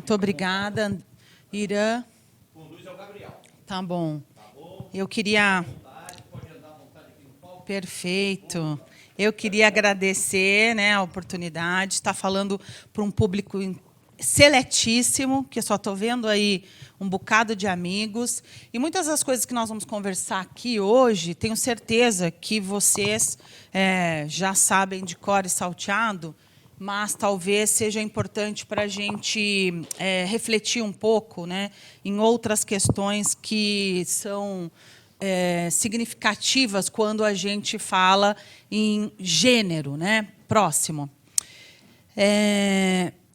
Muito obrigada, Irã. Conduz ao Gabriel. Tá bom. Tá bom? Eu queria... Pode andar à vontade aqui no palco. Perfeito. Eu queria agradecer, né, a oportunidade de estar falando para um público seletíssimo, que eu só estou vendo aí um bocado de amigos. E muitas das coisas que nós vamos conversar aqui hoje, tenho certeza que vocês já sabem de cor e salteado, mas talvez seja importante para a gente refletir um pouco, né, em outras questões que são significativas quando a gente fala em gênero, né? Próximo.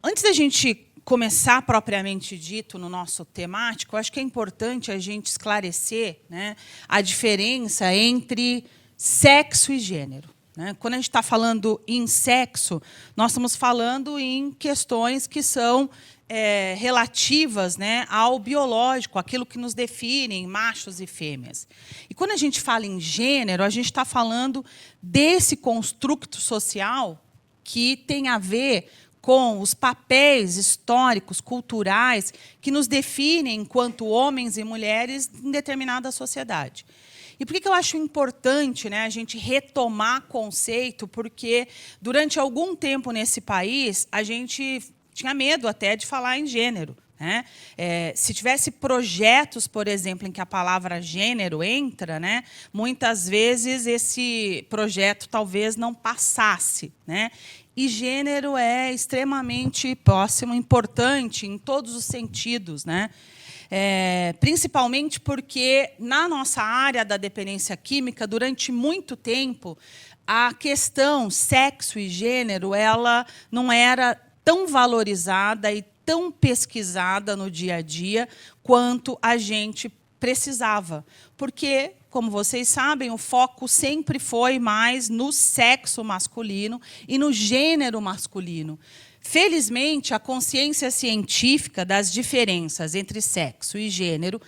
Antes da gente começar propriamente dito no nosso temático, acho que é importante a gente esclarecer, né, a diferença entre sexo e gênero. Quando a gente está falando em sexo, nós estamos falando em questões que são relativas, né, ao biológico, aquilo que nos define, machos e fêmeas. E quando a gente fala em gênero, a gente está falando desse construto social que tem a ver com os papéis históricos, culturais, que nos definem enquanto homens e mulheres em determinada sociedade. E por que eu acho importante, né, a gente retomar conceito? Porque, durante algum tempo nesse país, a gente tinha medo até de falar em gênero. Né? Se tivesse projetos, por exemplo, em que a palavra gênero entra, né, muitas vezes esse projeto talvez não passasse. Né? E gênero é extremamente próximo, importante em todos os sentidos. Né? Principalmente porque, na nossa área da dependência química, durante muito tempo, a questão sexo e gênero ela não era tão valorizada e tão pesquisada no dia a dia quanto a gente precisava. Porque, como vocês sabem, o foco sempre foi mais no sexo masculino e no gênero masculino. Felizmente, a consciência científica das diferenças entre sexo e gênero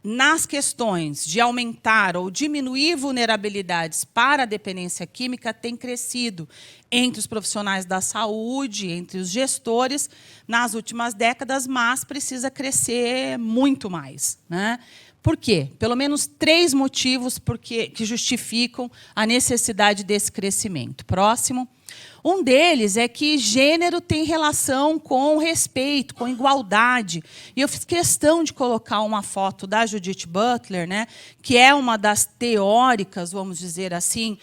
nas questões de aumentar ou diminuir vulnerabilidades para a dependência química tem crescido entre os profissionais da saúde, entre os gestores, nas últimas décadas, mas precisa crescer muito mais. Né? Por quê? Pelo menos 3 motivos que justificam a necessidade desse crescimento. Próximo. Um deles é que gênero tem relação com respeito, com igualdade. E eu fiz questão de colocar uma foto da Judith Butler, né, que é uma das teóricas, vamos dizer assim,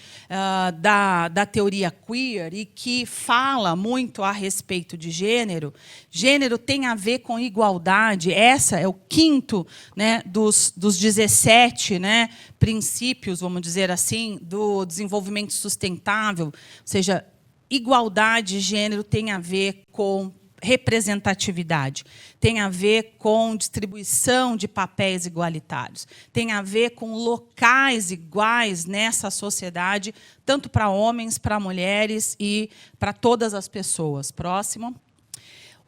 da teoria queer, e que fala muito a respeito de gênero. Gênero tem a ver com igualdade. Essa é o 5º, né, dos 17, né, princípios, vamos dizer assim, do desenvolvimento sustentável, ou seja, igualdade de gênero tem a ver com representatividade, tem a ver com distribuição de papéis igualitários, tem a ver com locais iguais nessa sociedade, tanto para homens, para mulheres e para todas as pessoas. Próximo.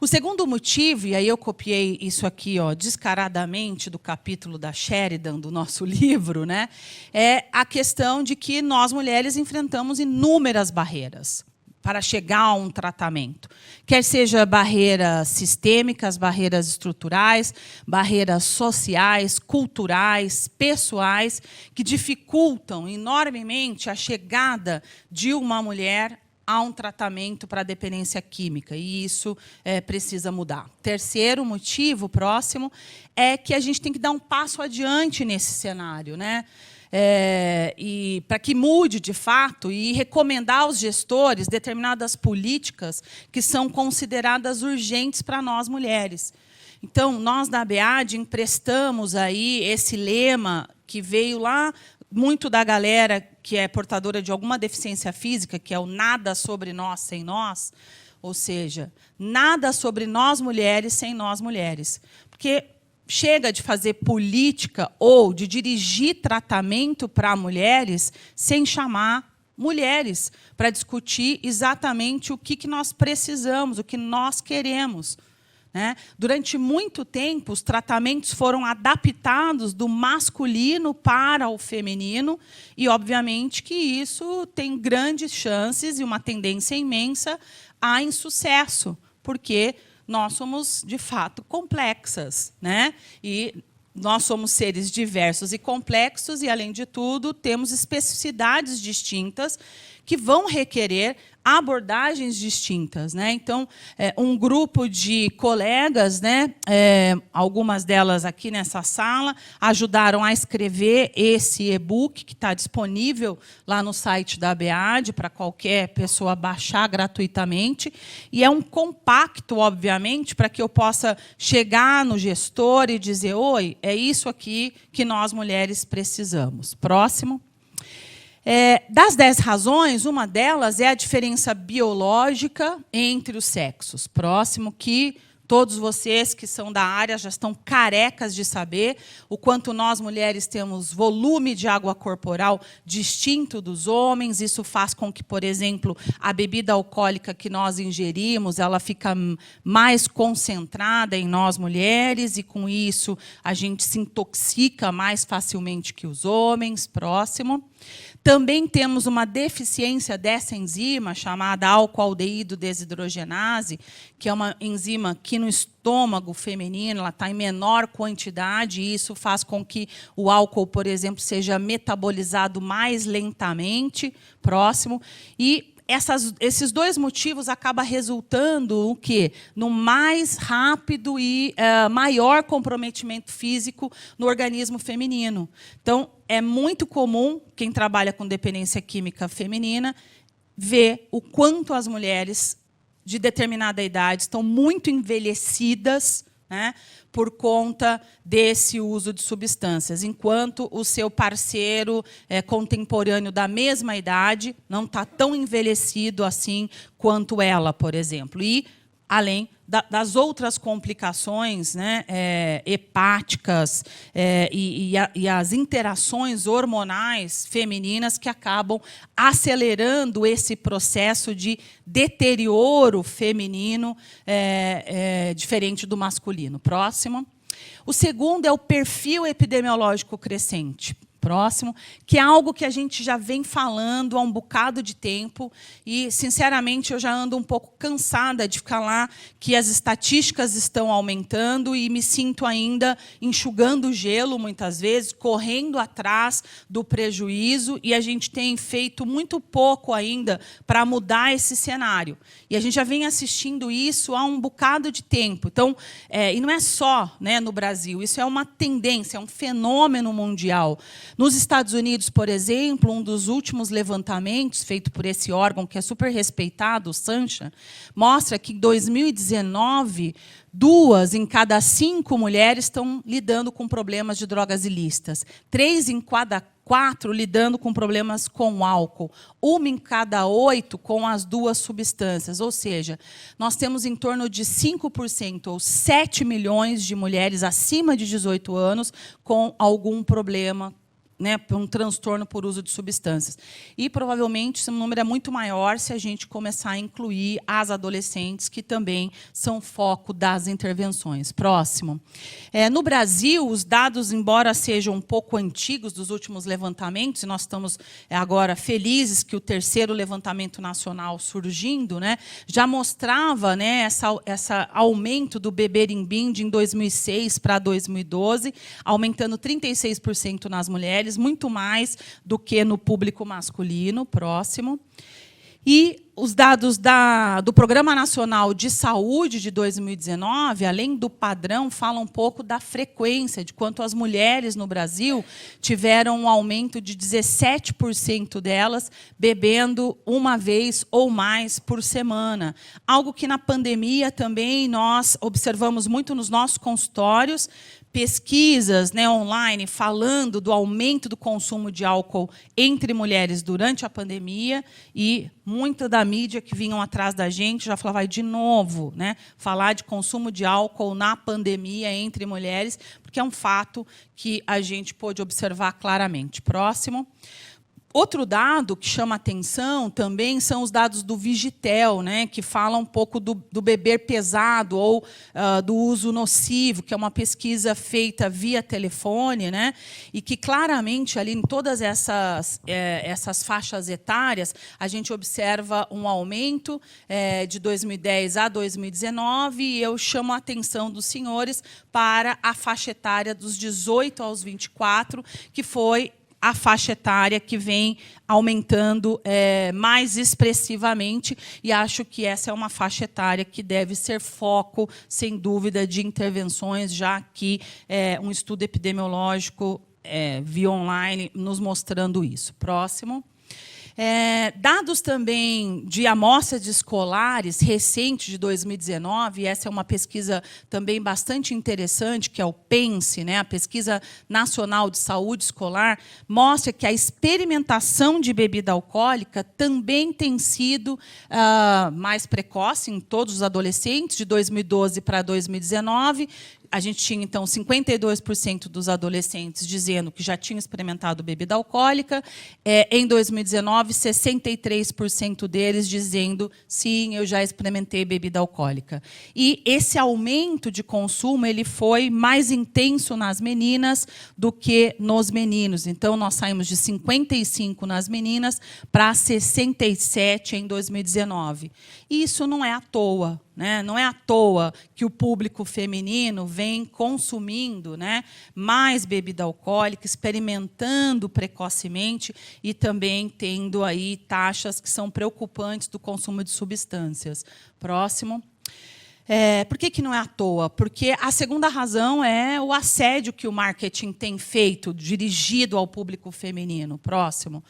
O segundo motivo, e aí eu copiei isso aqui descaradamente do capítulo da Sheridan, do nosso livro, né, é a questão de que nós, mulheres, enfrentamos inúmeras barreiras para chegar a um tratamento. Quer seja barreiras sistêmicas, barreiras estruturais, barreiras sociais, culturais, pessoais, que dificultam enormemente a chegada de uma mulher a um tratamento para a dependência química. E isso precisa mudar. Terceiro motivo, próximo, é que a gente tem que dar um passo adiante nesse cenário, né? E para que mude de fato e recomendar aos gestores determinadas políticas que são consideradas urgentes para nós mulheres. Então, nós da ABAD emprestamos aí esse lema que veio lá muito da galera que é portadora de alguma deficiência física, que é o nada sobre nós sem nós, ou seja, nada sobre nós mulheres sem nós mulheres. Porque chega de fazer política ou de dirigir tratamento para mulheres sem chamar mulheres para discutir exatamente o que nós precisamos, o que nós queremos. Né? Durante muito tempo, os tratamentos foram adaptados do masculino para o feminino e, obviamente, que isso tem grandes chances e uma tendência imensa a insucesso, porque nós somos, de fato, complexas, né? E nós somos seres diversos e complexos e, além de tudo, temos especificidades distintas que vão requerer abordagens distintas, né? Então, um grupo de colegas, né, algumas delas aqui nessa sala, ajudaram a escrever esse e-book que está disponível lá no site da ABAD para qualquer pessoa baixar gratuitamente. E é um compacto, obviamente, para que eu possa chegar no gestor e dizer: oi, é isso aqui que nós mulheres precisamos. Próximo. Das 10 razões, uma delas é a diferença biológica entre os sexos. Próximo, que todos vocês que são da área já estão carecas de saber o quanto nós, mulheres, temos volume de água corporal distinto dos homens. Isso faz com que, por exemplo, a bebida alcoólica que nós ingerimos, ela fica mais concentrada em nós, mulheres, e, com isso, a gente se intoxica mais facilmente que os homens. Próximo. Também temos uma deficiência dessa enzima, chamada álcool-aldeído desidrogenase, que é uma enzima que no estômago feminino ela está em menor quantidade, e isso faz com que o álcool, por exemplo, seja metabolizado mais lentamente. Próximo. E esses dois motivos acabam resultando o quê? No mais rápido e maior comprometimento físico no organismo feminino. Então, é muito comum, quem trabalha com dependência química feminina, ver o quanto as mulheres de determinada idade estão muito envelhecidas, né, por conta desse uso de substâncias, enquanto o seu parceiro contemporâneo da mesma idade não está tão envelhecido assim quanto ela, por exemplo. E, além das outras complicações, né, hepáticas e as interações hormonais femininas que acabam acelerando esse processo de deterioro feminino diferente do masculino. Próximo. O segundo é o perfil epidemiológico crescente. Próximo, que é algo que a gente já vem falando há um bocado de tempo e, sinceramente, eu já ando um pouco cansada de ficar lá que as estatísticas estão aumentando e me sinto ainda enxugando gelo, muitas vezes, correndo atrás do prejuízo, e a gente tem feito muito pouco ainda para mudar esse cenário. E a gente já vem assistindo isso há um bocado de tempo. Então, e não é só, né, no Brasil, isso é uma tendência, é um fenômeno mundial. Nos Estados Unidos, por exemplo, um dos últimos levantamentos feito por esse órgão, que é super respeitado, o SANCHA, mostra que, em 2019, 2 em cada 5 mulheres estão lidando com problemas de drogas ilícitas. 3 em cada 4 lidando com problemas com álcool. 1 em cada 8 com as 2 substâncias. Ou seja, nós temos em torno de 5%, ou 7 milhões de mulheres acima de 18 anos com algum problema, né, um transtorno por uso de substâncias. E, provavelmente, esse número é muito maior se a gente começar a incluir as adolescentes, que também são foco das intervenções. Próximo. No Brasil, os dados, embora sejam um pouco antigos dos últimos levantamentos, e nós estamos agora felizes que o 3º levantamento nacional surgindo, né, já mostrava, né, essa aumento do Beberimbim de 2006 para 2012, aumentando 36% nas mulheres, muito mais do que no público masculino. Próximo. E os dados do Programa Nacional de Saúde de 2019, além do padrão, falam um pouco da frequência, de quanto as mulheres no Brasil tiveram um aumento de 17% delas bebendo uma vez ou mais por semana. Algo que, na pandemia, também nós observamos muito nos nossos consultórios, pesquisas, né, online falando do aumento do consumo de álcool entre mulheres durante a pandemia, e muita da mídia que vinham atrás da gente já falava: vai de novo, né, falar de consumo de álcool na pandemia entre mulheres, porque é um fato que a gente pôde observar claramente. Próximo. Outro dado que chama atenção também são os dados do Vigitel, né, que fala um pouco do beber pesado ou do uso nocivo, que é uma pesquisa feita via telefone, né, e que claramente ali em todas essas faixas etárias a gente observa um aumento de 2010 a 2019, e eu chamo a atenção dos senhores para a faixa etária dos 18 aos 24, que foi a faixa etária que vem aumentando mais expressivamente, e acho que essa é uma faixa etária que deve ser foco, sem dúvida, de intervenções, já que um estudo epidemiológico via online nos mostrando isso. Próximo. Dados também de amostras escolares recentes de 2019, essa é uma pesquisa também bastante interessante, que é o PENSE, né, a Pesquisa Nacional de Saúde Escolar, mostra que a experimentação de bebida alcoólica também tem sido mais precoce em todos os adolescentes, de 2012 para 2019, a gente tinha, então, 52% dos adolescentes dizendo que já tinham experimentado bebida alcoólica. Em 2019, 63% deles dizendo, sim, eu já experimentei bebida alcoólica. E esse aumento de consumo ele foi mais intenso nas meninas do que nos meninos. Então, nós saímos de 55% nas meninas para 67% em 2019. E isso não é à toa. Né? Não é à toa que o público feminino vem consumindo, né, mais bebida alcoólica, experimentando precocemente e também tendo aí taxas que são preocupantes do consumo de substâncias. Próximo. Por que não é à toa? Porque a segunda razão é o assédio que o marketing tem feito, dirigido ao público feminino. Próximo.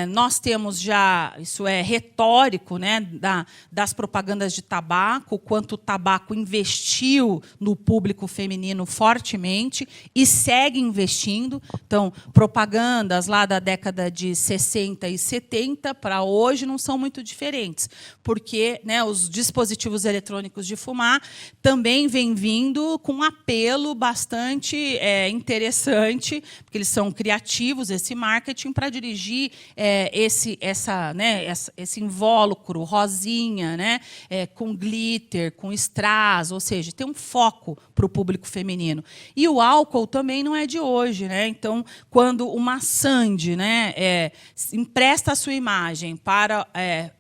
Nós temos já, isso é retórico, né, das propagandas de tabaco, quanto o tabaco investiu no público feminino fortemente e segue investindo. Então, propagandas lá da década de 60 e 70 para hoje não são muito diferentes, porque, né, os dispositivos eletrônicos de fumar também vêm vindo com um apelo bastante interessante, porque eles são criativos, esse marketing, para dirigir esse invólucro rosinha, né, com glitter, com strass, ou seja, tem um foco para o público feminino. E o álcool também não é de hoje, né? Então, quando uma Sandy, né, empresta a sua imagem para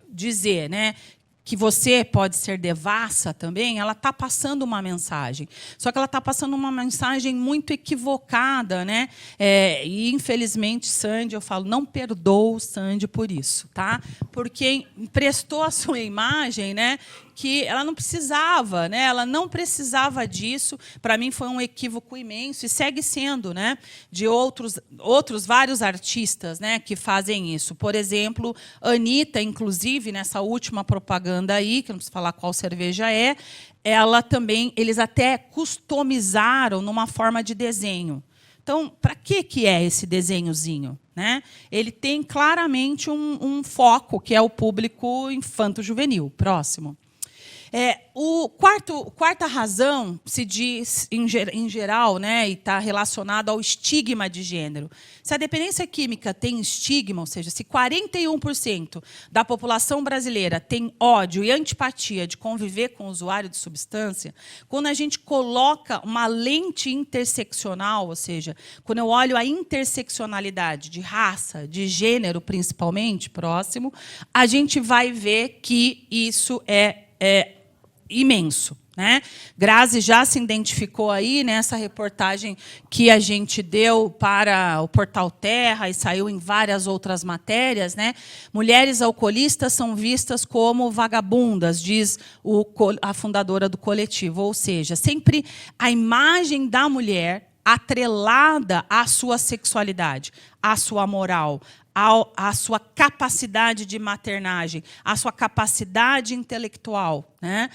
dizer, né, que você pode ser devassa também, ela está passando uma mensagem. Só que ela está passando uma mensagem muito equivocada, né? E, infelizmente, Sandy, eu falo, não perdoo Sandy por isso, tá? Porque emprestou a sua imagem, né, que ela não precisava, né? Ela não precisava disso. Para mim foi um equívoco imenso e segue sendo, né? De outros vários artistas, né, que fazem isso. Por exemplo, Anitta, inclusive nessa última propaganda aí, que eu não preciso falar qual cerveja ela também, eles até customizaram numa forma de desenho. Então, para que é esse desenhozinho? Né? Ele tem claramente um foco, que é o público infanto-juvenil. Próximo. Quarta razão se diz, em geral, né, e está relacionado ao estigma de gênero. Se a dependência química tem estigma, ou seja, se 41% da população brasileira tem ódio e antipatia de conviver com o usuário de substância, quando a gente coloca uma lente interseccional, ou seja, quando eu olho a interseccionalidade de raça, de gênero, principalmente, próximo, a gente vai ver que isso é imenso, né? Grazi já se identificou aí nessa reportagem que a gente deu para o Portal Terra e saiu em várias outras matérias, né? Mulheres alcoolistas são vistas como vagabundas, diz a fundadora do coletivo, ou seja, sempre a imagem da mulher atrelada à sua sexualidade, à sua moral, à sua capacidade de maternagem, à sua capacidade intelectual, né?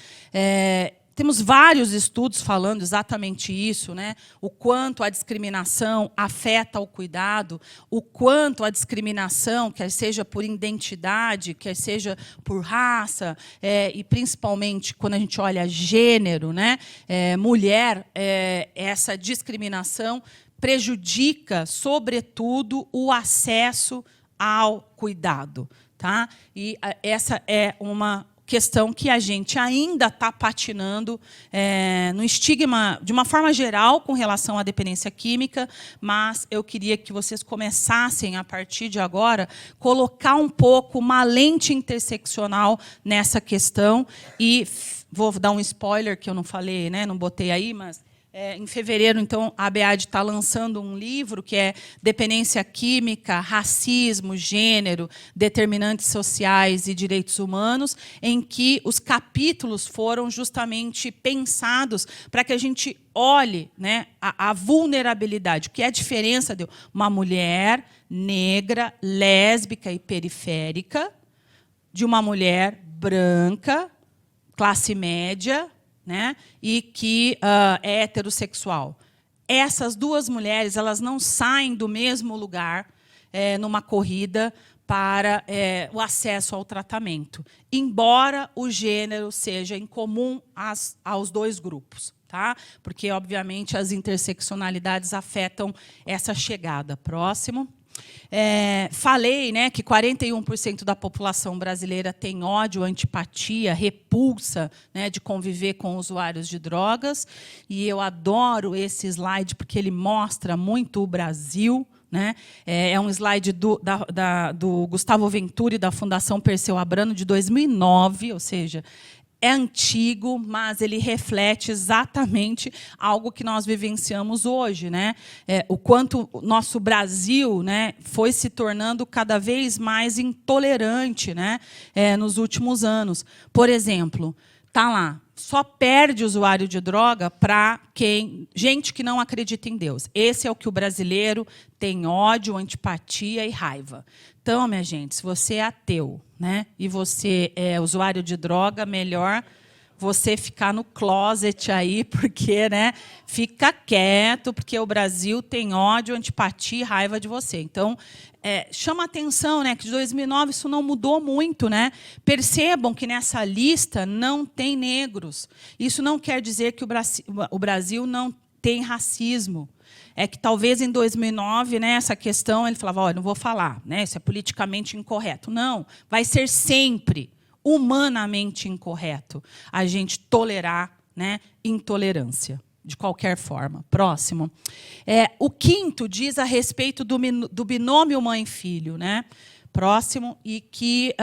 Temos vários estudos falando exatamente isso, né? O quanto a discriminação afeta o cuidado, o quanto a discriminação, quer seja por identidade, quer seja por raça, e principalmente quando a gente olha gênero, né? Mulher, essa discriminação prejudica, sobretudo, o acesso ao cuidado. Tá? E essa é uma questão que a gente ainda está patinando no estigma, de uma forma geral, com relação à dependência química, mas eu queria que vocês começassem, a partir de agora, colocar um pouco uma lente interseccional nessa questão. E vou dar um spoiler, que eu não falei, né, não botei aí, mas... em fevereiro, então, a ABAD está lançando um livro que é Dependência Química, Racismo, Gênero, Determinantes Sociais e Direitos Humanos, em que os capítulos foram justamente pensados para que a gente olhe, né, a vulnerabilidade, o que é a diferença de uma mulher negra, lésbica e periférica, de uma mulher branca, classe média, né, e que é heterossexual. Essas duas mulheres, elas não saem do mesmo lugar numa corrida para o acesso ao tratamento, embora o gênero seja em comum aos dois grupos. Tá? Porque, obviamente, as interseccionalidades afetam essa chegada. Próximo. Falei, né, que 41% da população brasileira tem ódio, antipatia, repulsa, né, de conviver com usuários de drogas. E eu adoro esse slide porque ele mostra muito o Brasil. Né? É um slide do Gustavo Venturi, da Fundação Perseu Abramo, de 2009, ou seja... é antigo, mas ele reflete exatamente algo que nós vivenciamos hoje, né? O quanto o nosso Brasil, né, foi se tornando cada vez mais intolerante, né, nos últimos anos. Por exemplo, tá lá, só perde usuário de droga para gente que não acredita em Deus. Esse é o que o brasileiro tem: ódio, antipatia e raiva. Então, minha gente, se você é ateu, né, e você é usuário de droga, melhor você ficar no closet aí, porque, né, fica quieto, porque o Brasil tem ódio, antipatia e raiva de você. Então, chama a atenção, né, que de 2009 isso não mudou muito. Né? Percebam que nessa lista não tem negros. Isso não quer dizer que o Brasil não tem racismo. É que talvez em 2009, né, essa questão, ele falava, olha, não vou falar, né, isso é politicamente incorreto. Não, vai ser sempre humanamente incorreto a gente tolerar, né, intolerância, de qualquer forma. Próximo. O quinto diz a respeito do binômio mãe-filho. Né? Próximo, e que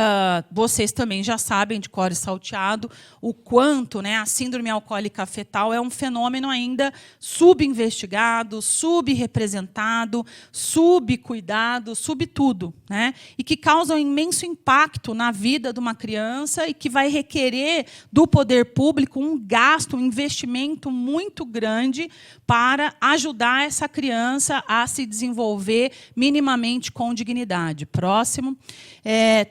vocês também já sabem, de cor e salteado, o quanto, né, a síndrome alcoólica fetal é um fenômeno ainda subinvestigado, subrepresentado, subcuidado, subtudo, né, e que causa um imenso impacto na vida de uma criança e que vai requerer do poder público um gasto, um investimento muito grande para ajudar essa criança a se desenvolver minimamente com dignidade. Próximo.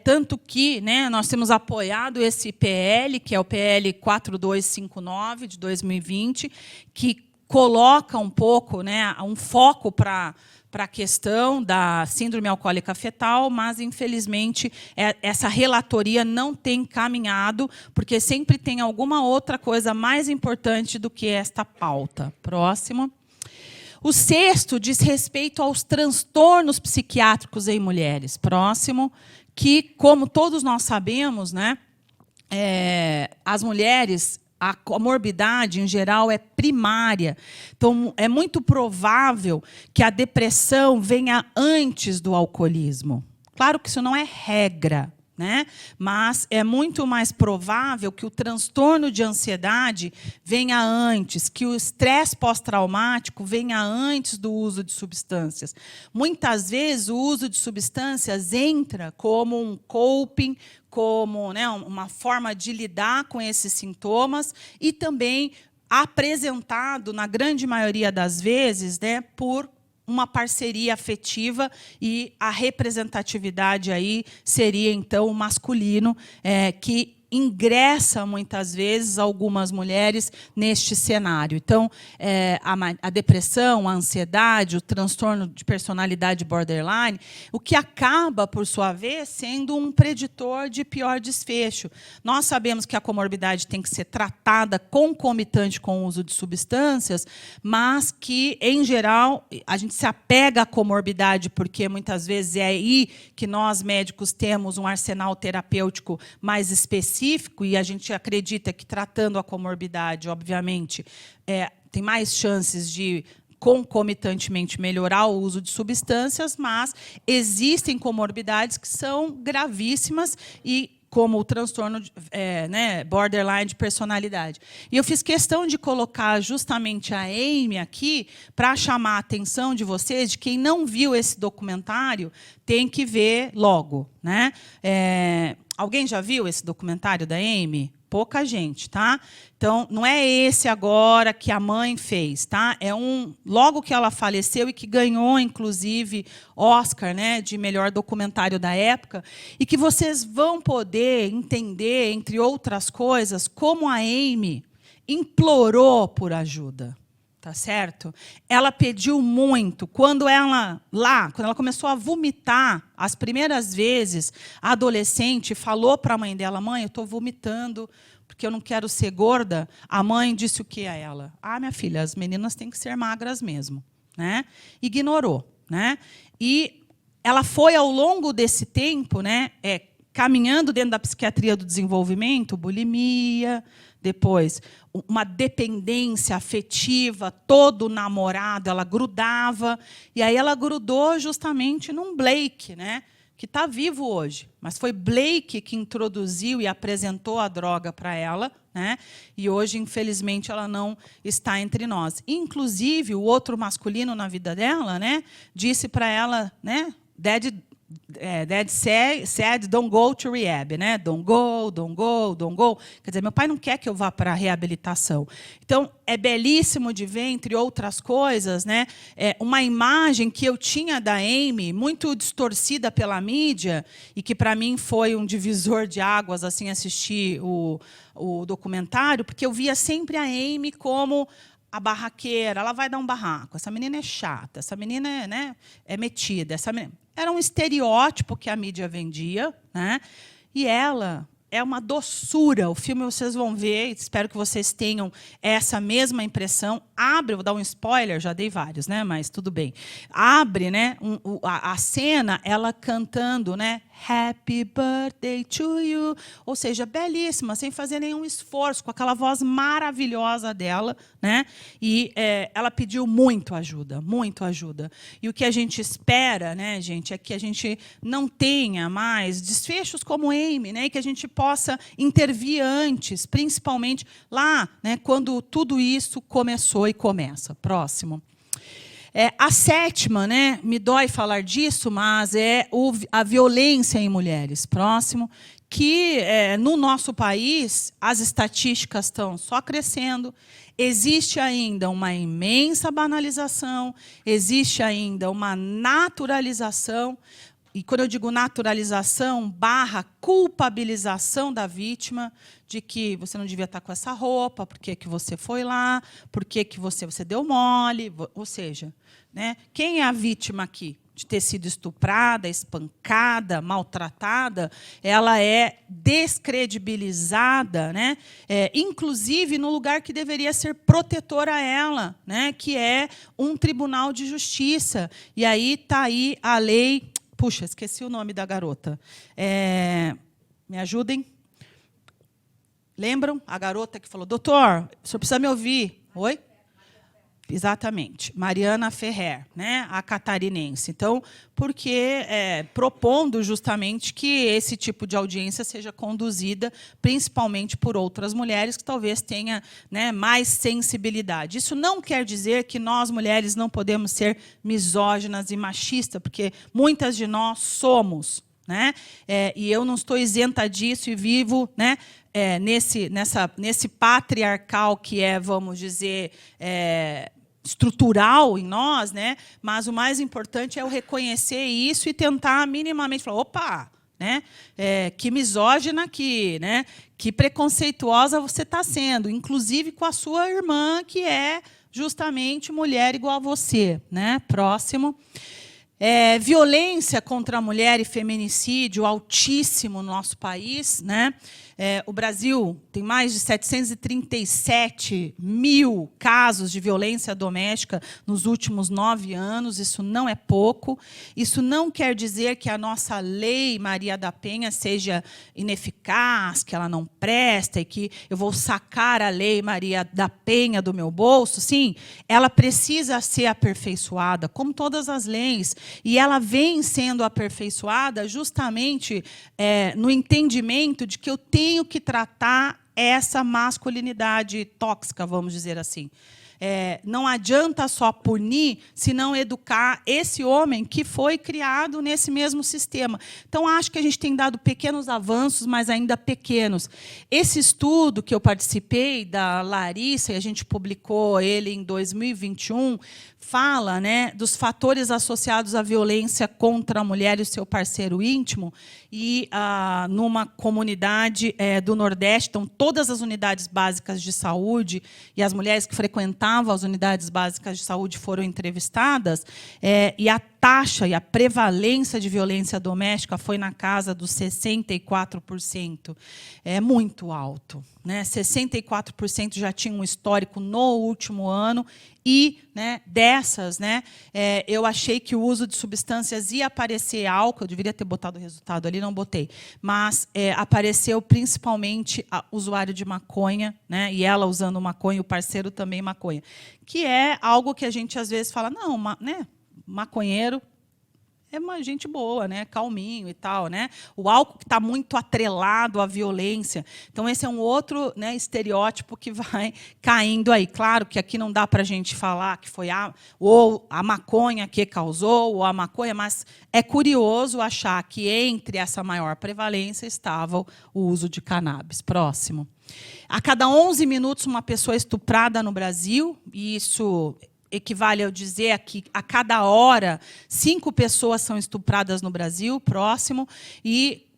Tanto que, né, nós temos apoiado esse PL, que é o PL 4259, de 2020, que coloca um pouco, né, um foco para a questão da síndrome alcoólica fetal, mas, infelizmente, essa relatoria não tem caminhado, porque sempre tem alguma outra coisa mais importante do que esta pauta. Próximo. O sexto diz respeito aos transtornos psiquiátricos em mulheres. Próximo, que, como todos nós sabemos, né, as mulheres, a comorbidade, em geral, é primária. Então, é muito provável que a depressão venha antes do alcoolismo. Claro que isso não é regra, né? Mas é muito mais provável que o transtorno de ansiedade venha antes, que o estresse pós-traumático venha antes do uso de substâncias. Muitas vezes, o uso de substâncias entra como um coping, como, né, uma forma de lidar com esses sintomas, e também apresentado, na grande maioria das vezes, né, por uma parceria afetiva, e a representatividade aí seria, então, o masculino, que ingressa, muitas vezes, algumas mulheres neste cenário. Então, a depressão, a ansiedade, o transtorno de personalidade borderline, o que acaba, por sua vez, sendo um preditor de pior desfecho. Nós sabemos que a comorbidade tem que ser tratada concomitante com o uso de substâncias, mas que, em geral, a gente se apega à comorbidade porque, muitas vezes, é aí que nós, médicos, temos um arsenal terapêutico mais específico e a gente acredita que, tratando a comorbidade, obviamente, tem mais chances de concomitantemente melhorar o uso de substâncias, mas existem comorbidades que são gravíssimas e como o transtorno borderline de personalidade. E eu fiz questão de colocar justamente a Amy aqui para chamar a atenção de vocês, de quem não viu esse documentário, tem que ver logo. Né? Alguém já viu esse documentário da Amy? Pouca gente, tá? Então, não é esse agora que a mãe fez, tá? É logo que ela faleceu e que ganhou, inclusive, Oscar, né, de melhor documentário da época, e que vocês vão poder entender, entre outras coisas, como a Amy implorou por ajuda. Tá certo? Ela pediu muito. Quando ela começou a vomitar, as primeiras vezes, a adolescente falou para a mãe dela: mãe, eu estou vomitando porque eu não quero ser gorda. A mãe disse o que a ela? Ah, minha filha, as meninas têm que ser magras mesmo. Né? Ignorou. Né? E ela foi, ao longo desse tempo, né, caminhando dentro da psiquiatria do desenvolvimento, bulimia, depois uma dependência afetiva, todo namorado, ela grudava. E aí ela grudou justamente num Blake, né, que está vivo hoje. Mas foi Blake que introduziu e apresentou a droga para ela. Né, e hoje, infelizmente, ela não está entre nós. Inclusive, o outro masculino na vida dela, né, disse para ela, né, Dad said, don't go to rehab, né? Don't go, don't go, don't go. Quer dizer, meu pai não quer que eu vá para a reabilitação. Então, é belíssimo de ver, entre outras coisas, né, uma imagem que eu tinha da Amy, muito distorcida pela mídia, e que, para mim, foi um divisor de águas, assim, assistir o documentário, porque eu via sempre a Amy como a barraqueira. Ela vai dar um barraco. Essa menina é chata, essa menina é metida. Essa menina... Era um estereótipo que a mídia vendia, né? E ela é uma doçura. O filme vocês vão ver, espero que vocês tenham essa mesma impressão. Abre, vou dar um spoiler, já dei vários, né? Mas tudo bem. Abre, né, a cena, ela cantando, né, Happy Birthday to you, ou seja, belíssima, sem fazer nenhum esforço, com aquela voz maravilhosa dela, né? E ela pediu muito ajuda, muito ajuda. E o que a gente espera, né, gente, é que a gente não tenha mais desfechos como Amy, né, e que a gente possa intervir antes, principalmente lá, né, quando tudo isso começou e começa. Próximo. A sétima, né, me dói falar disso, mas é a violência em mulheres. Próximo, que no nosso país as estatísticas estão só crescendo, existe ainda uma imensa banalização, existe ainda uma naturalização. E quando eu digo naturalização, / culpabilização da vítima, de que você não devia estar com essa roupa, por que você foi lá, por que você deu mole. Ou seja, né, quem é a vítima aqui de ter sido estuprada, espancada, maltratada? Ela é descredibilizada, né, inclusive no lugar que deveria ser protetor a ela, né, que é um tribunal de justiça. E aí está aí a lei... Puxa, esqueci o nome da garota. Me ajudem. Lembram? A garota que falou: doutor, o senhor precisa me ouvir. Oi? Exatamente. Mariana Ferrer, né? A catarinense. Então, porque propondo justamente que esse tipo de audiência seja conduzida principalmente por outras mulheres que talvez tenham, né, mais sensibilidade. Isso não quer dizer que nós, mulheres, não podemos ser misóginas e machistas, porque muitas de nós somos. Né? E eu não estou isenta disso e vivo, né, nesse patriarcal que vamos dizer, estrutural em nós, né? Mas o mais importante é eu reconhecer isso e tentar minimamente falar: opa, né? Que misógina, né? Que preconceituosa você está sendo, inclusive com a sua irmã, que é justamente mulher igual a você, né? Próximo. Violência contra a mulher e feminicídio altíssimo no nosso país, né? O Brasil tem mais de 737 mil casos de violência doméstica nos últimos 9 anos. Isso não é pouco. Isso não quer dizer que a nossa lei Maria da Penha seja ineficaz, que ela não presta e que eu vou sacar a lei Maria da Penha do meu bolso. Sim, ela precisa ser aperfeiçoada, como todas as leis. E ela vem sendo aperfeiçoada justamente no entendimento de que eu tenho que tratar essa masculinidade tóxica, vamos dizer assim. Não adianta só punir, se não educar esse homem que foi criado nesse mesmo sistema. Então, acho que a gente tem dado pequenos avanços, mas ainda pequenos. Esse estudo que eu participei, da Larissa, e a gente publicou ele em 2021, fala, né, dos fatores associados à violência contra a mulher e o seu parceiro íntimo, e numa comunidade do Nordeste, então, todas as unidades básicas de saúde e as mulheres que frequentavam as unidades básicas de saúde foram entrevistadas, e a taxa e a prevalência de violência doméstica foi na casa dos 64%. É muito alto, né? 64% já tinham um histórico no último ano, e, né, dessas, né, eu achei que o uso de substâncias ia aparecer álcool, eu deveria ter botado o resultado ali, não botei, mas apareceu principalmente usuário de maconha, né, e ela usando maconha, o parceiro também maconha, que é algo que a gente às vezes fala, não, né, maconheiro é uma gente boa, né? Calminho e tal, né? O álcool que está muito atrelado à violência. Então, esse é um outro, né, estereótipo que vai caindo aí. Claro que aqui não dá para a gente falar que foi ou a maconha que causou, ou a maconha, mas é curioso achar que entre essa maior prevalência estava o uso de cannabis. Próximo. A cada 11 minutos, uma pessoa é estuprada no Brasil, e isso equivale a dizer que a cada hora 5 pessoas são estupradas no Brasil. Próximo. E,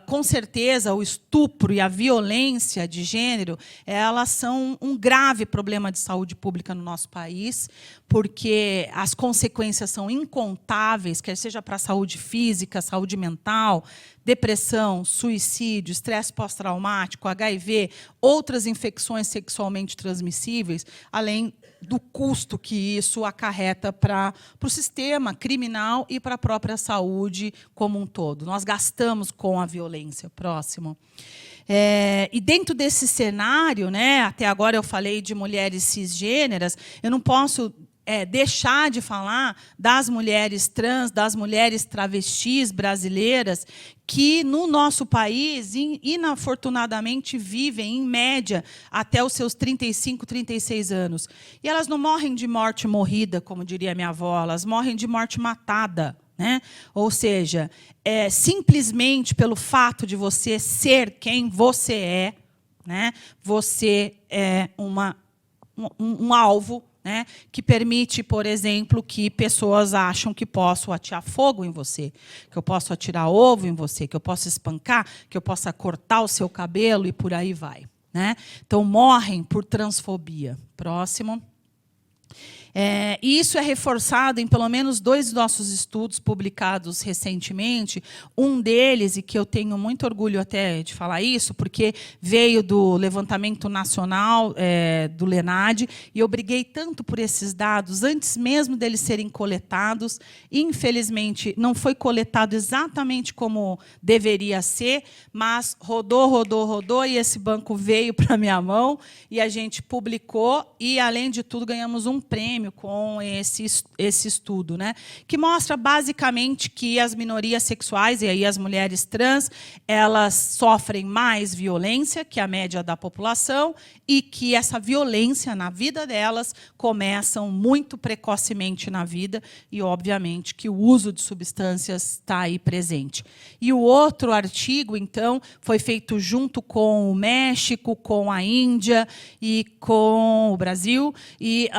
com certeza, o estupro e a violência de gênero, elas são um grave problema de saúde pública no nosso país, porque as consequências são incontáveis, quer seja para a saúde física, saúde mental, depressão, suicídio, estresse pós-traumático, HIV, outras infecções sexualmente transmissíveis, além do custo que isso acarreta para o sistema criminal e para a própria saúde como um todo. Nós gastamos com a violência. Próximo. E dentro desse cenário, né, até agora eu falei de mulheres cisgêneras, eu não posso deixar de falar das mulheres trans, das mulheres travestis brasileiras, que, no nosso país, inafortunadamente, vivem, em média, até os seus 35, 36 anos. E elas não morrem de morte morrida, como diria minha avó, elas morrem de morte matada, né? Ou seja, simplesmente pelo fato de você ser quem você é, né? Você é um alvo, né, que permite, por exemplo, que pessoas acham que posso atear fogo em você, que eu posso atirar ovo em você, que eu posso espancar, que eu possa cortar o seu cabelo e por aí vai, né? Então, morrem por transfobia. Próximo. E isso é reforçado em pelo menos 2 nossos estudos publicados recentemente. Um deles, e que eu tenho muito orgulho até de falar isso, porque veio do levantamento nacional do LENAD, e eu briguei tanto por esses dados, antes mesmo deles serem coletados. Infelizmente, não foi coletado exatamente como deveria ser, mas rodou, e esse banco veio para a minha mão, e a gente publicou, e, além de tudo, ganhamos um prêmio com esse estudo, né, que mostra basicamente que as minorias sexuais, e aí as mulheres trans, elas sofrem mais violência que a média da população, e que essa violência na vida delas começa muito precocemente na vida, e, obviamente, que o uso de substâncias está aí presente. E o outro artigo, então, foi feito junto com o México, com a Índia e com o Brasil, e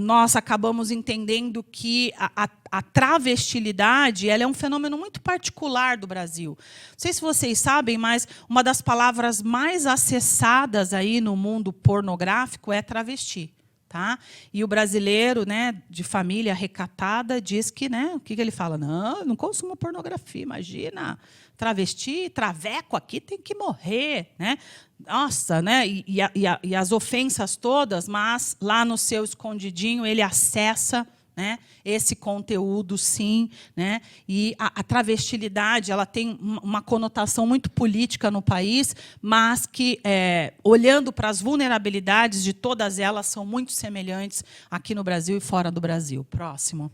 nós acabamos entendendo que a travestilidade ela é um fenômeno muito particular do Brasil. Não sei se vocês sabem, mas uma das palavras mais acessadas aí no mundo pornográfico é travesti. Tá? E o brasileiro, né, de família recatada, diz que, né, o que ele fala? Não, não consumo pornografia, imagina. Travesti, traveco aqui tem que morrer. Né? Nossa, né? E as ofensas todas, mas lá no seu escondidinho ele acessa, né, esse conteúdo, sim, né? E a travestilidade ela tem uma conotação muito política no país, mas que, olhando para as vulnerabilidades de todas elas, são muito semelhantes aqui no Brasil e fora do Brasil. Próximo.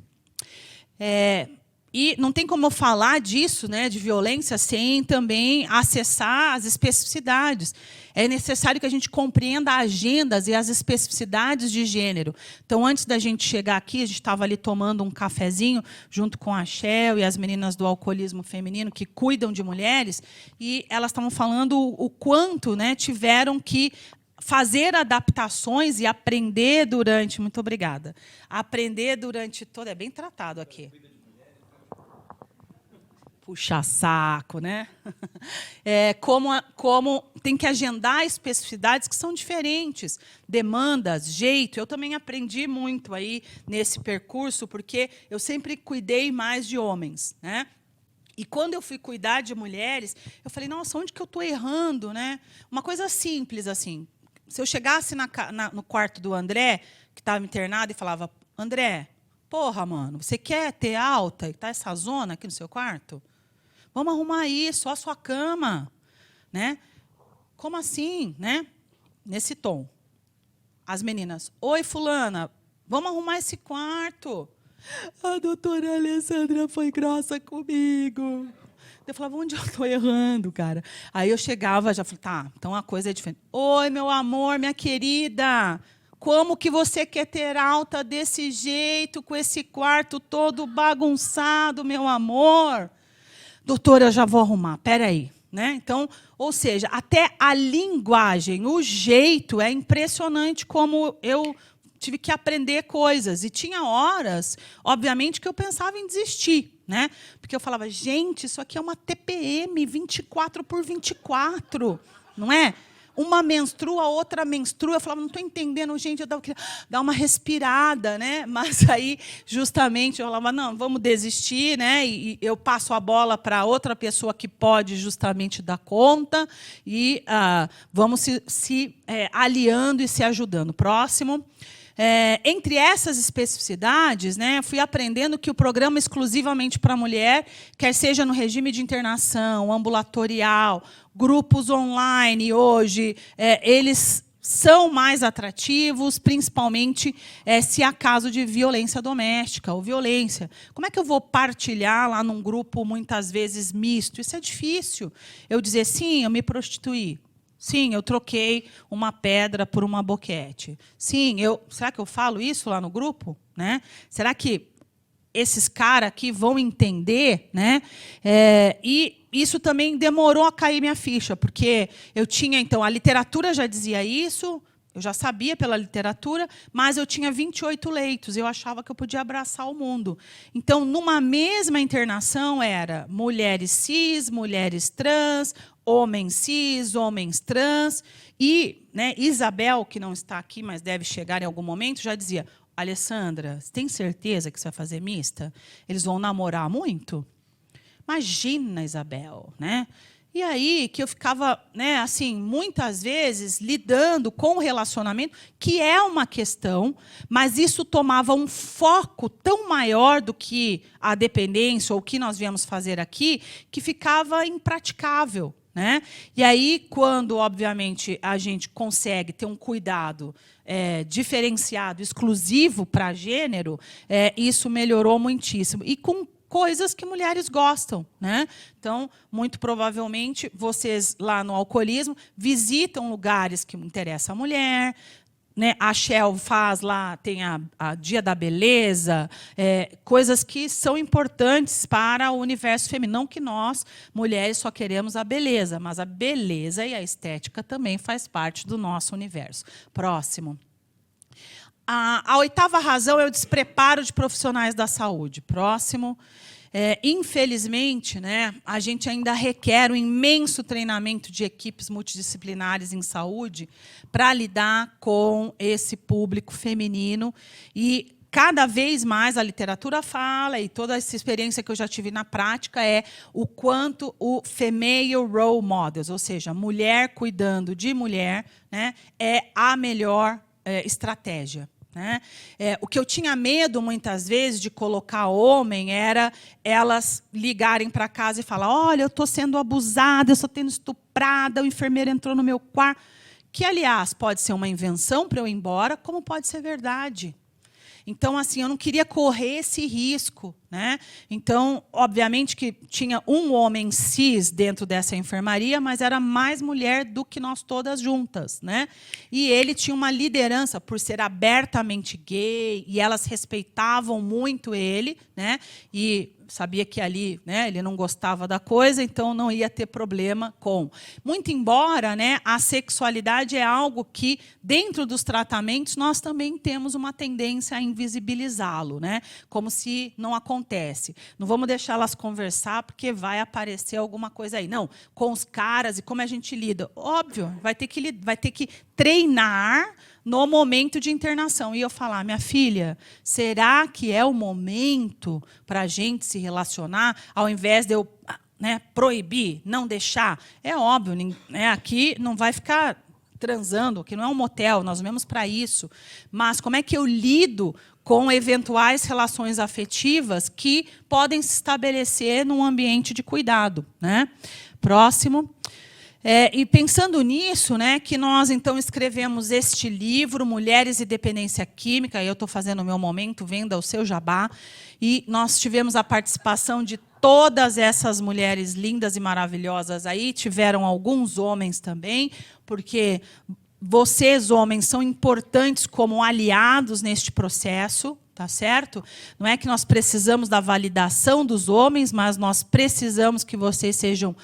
E não tem como eu falar disso, né, de violência, sem também acessar as especificidades. É necessário que a gente compreenda as agendas e as especificidades de gênero. Então, antes da gente chegar aqui, a gente estava ali tomando um cafezinho, junto com a Shell e as meninas do alcoolismo feminino, que cuidam de mulheres, e elas estavam falando o quanto, né, tiveram que fazer adaptações e aprender durante... Muito obrigada. Aprender durante todo... É bem tratado aqui. Puxar saco, né? Como tem que agendar especificidades que são diferentes, demandas, jeito. Eu também aprendi muito aí nesse percurso, porque eu sempre cuidei mais de homens, né? E quando eu fui cuidar de mulheres, eu falei, nossa, onde que eu estou errando, né? Uma coisa simples assim. Se eu chegasse no quarto do André, que estava internado, e falava, André, porra, mano, você quer ter alta e tá essa zona aqui no seu quarto? Vamos arrumar isso, a sua cama. Né? Como assim? Né? Nesse tom. As meninas, oi, fulana, vamos arrumar esse quarto. A doutora Alessandra foi grossa comigo. Eu falava, onde eu estou errando, cara? Aí eu chegava, já falei, tá, então a coisa é diferente. Oi, meu amor, minha querida, como que você quer ter alta desse jeito, com esse quarto todo bagunçado, meu amor? Doutora, eu já vou arrumar, espera aí. Né? Então, ou seja, até a linguagem, o jeito, é impressionante como eu tive que aprender coisas. E tinha horas, obviamente, que eu pensava em desistir. Né? Porque eu falava, gente, isso aqui é uma TPM 24x24, não é? Uma menstrua, outra menstrua. Eu falava, não estou entendendo, gente, eu queria dar uma respirada, né? Mas aí, justamente, eu falava, não, vamos desistir, né? E eu passo a bola para outra pessoa que pode justamente dar conta e vamos se aliando e se ajudando. Próximo. Entre essas especificidades, né, fui aprendendo que o programa exclusivamente para mulher, quer seja no regime de internação, ambulatorial, grupos online hoje, eles são mais atrativos, principalmente se há caso de violência doméstica ou violência. Como é que eu vou partilhar lá num grupo, muitas vezes, misto? Isso é difícil. Eu dizer, sim, eu me prostituí. Sim, eu troquei uma pedra por uma boquete. Sim, será que eu falo isso lá no grupo? Né? Será que esses caras aqui vão entender? Né? E isso também demorou a cair minha ficha, porque eu tinha, então, a literatura já dizia isso, eu já sabia pela literatura, mas eu tinha 28 leitos, eu achava que eu podia abraçar o mundo. Então, numa mesma internação, era mulheres cis, mulheres trans, homens cis, homens trans. E, né, Isabel, que não está aqui, mas deve chegar em algum momento, já dizia, Alessandra, você tem certeza que você vai fazer mista? Eles vão namorar muito? Imagina, Isabel, né? E aí que eu ficava, né, assim, muitas vezes lidando com o relacionamento, que é uma questão, mas isso tomava um foco tão maior do que a dependência ou o que nós viemos fazer aqui, que ficava impraticável. Né? E aí, quando, obviamente, a gente consegue ter um cuidado diferenciado, exclusivo para gênero, isso melhorou muitíssimo. E com coisas que mulheres gostam. Né? Então, muito provavelmente, vocês lá no alcoolismo visitam lugares que interessam a mulher. Né? A Shell faz lá, tem a Dia da Beleza, coisas que são importantes para o universo feminino. Não que nós, mulheres, só queremos a beleza, mas a beleza e a estética também faz parte do nosso universo. Próximo. A oitava razão é o despreparo de profissionais da saúde. Próximo. Infelizmente, né, a gente ainda requer um imenso treinamento de equipes multidisciplinares em saúde para lidar com esse público feminino. E cada vez mais a literatura fala, e toda essa experiência que eu já tive na prática, é o quanto o female role models, ou seja, mulher cuidando de mulher, né, é a melhor estratégia. Né? O que eu tinha medo, muitas vezes, de colocar homem era elas ligarem para casa e falar: olha, eu estou sendo abusada, eu estou sendo estuprada, o enfermeiro entrou no meu quarto. Que, aliás, pode ser uma invenção para eu ir embora, como pode ser verdade. Então, assim, eu não queria correr esse risco. Né? Então, obviamente que tinha um homem cis dentro dessa enfermaria, mas era mais mulher do que nós todas juntas. Né? E ele tinha uma liderança por ser abertamente gay, e elas respeitavam muito ele, né? E sabia que ali, né, ele não gostava da coisa, então não ia ter problema com. Muito embora, né, a sexualidade é algo que, dentro dos tratamentos, nós também temos uma tendência a invisibilizá-lo, né? Como se não acontece. Não vamos deixar elas conversar, porque vai aparecer alguma coisa aí. Não, com os caras e como a gente lida. Óbvio, vai ter que treinar no momento de internação. E eu falar: minha filha, será que é o momento para a gente se relacionar, ao invés de eu, né, proibir, não deixar? É óbvio, né, aqui não vai ficar transando, que não é um motel, nós vemos para isso. Mas como é que eu lido com eventuais relações afetivas que podem se estabelecer num ambiente de cuidado? Né? Próximo. E pensando nisso, né, que nós, então, escrevemos este livro, Mulheres e Dependência Química, aí eu estou fazendo o meu momento, venda o seu jabá, e nós tivemos a participação de todas essas mulheres lindas e maravilhosas aí, tiveram alguns homens também, porque vocês, homens, são importantes como aliados neste processo, tá certo? Não é que nós precisamos da validação dos homens, mas nós precisamos que vocês sejam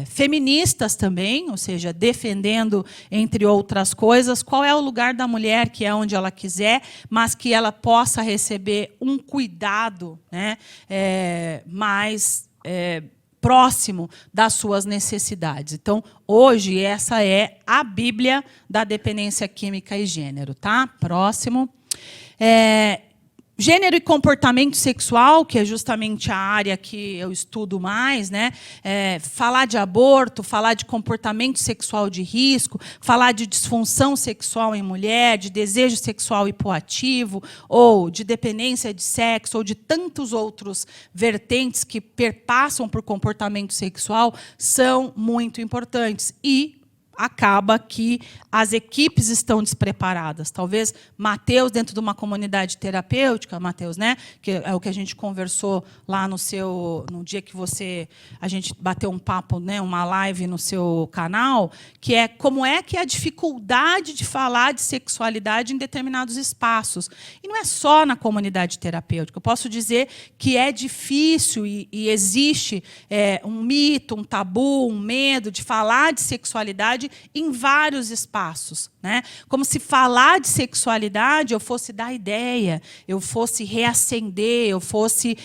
feministas também, ou seja, defendendo, entre outras coisas, qual é o lugar da mulher, que é onde ela quiser, mas que ela possa receber um cuidado, né, mais próximo das suas necessidades. Então, hoje, essa é a Bíblia da dependência química e gênero. Tá? Próximo. Gênero e comportamento sexual, que é justamente a área que eu estudo mais, né? Falar de aborto, falar de comportamento sexual de risco, falar de disfunção sexual em mulher, de desejo sexual hipoativo, ou de dependência de sexo, ou de tantos outros vertentes que perpassam por comportamento sexual, são muito importantes. E acaba que as equipes estão despreparadas. Talvez Mateus, dentro de uma comunidade terapêutica, Mateus, né, que é o que a gente conversou lá no dia que a gente bateu um papo, né, uma live no seu canal, que é como é que é a dificuldade de falar de sexualidade em determinados espaços. E não é só na comunidade terapêutica. Eu posso dizer que é difícil e existe um mito, um tabu, um medo de falar de sexualidade em vários espaços, né? Como se falar de sexualidade eu fosse dar ideia, eu fosse reacender, eu fosse,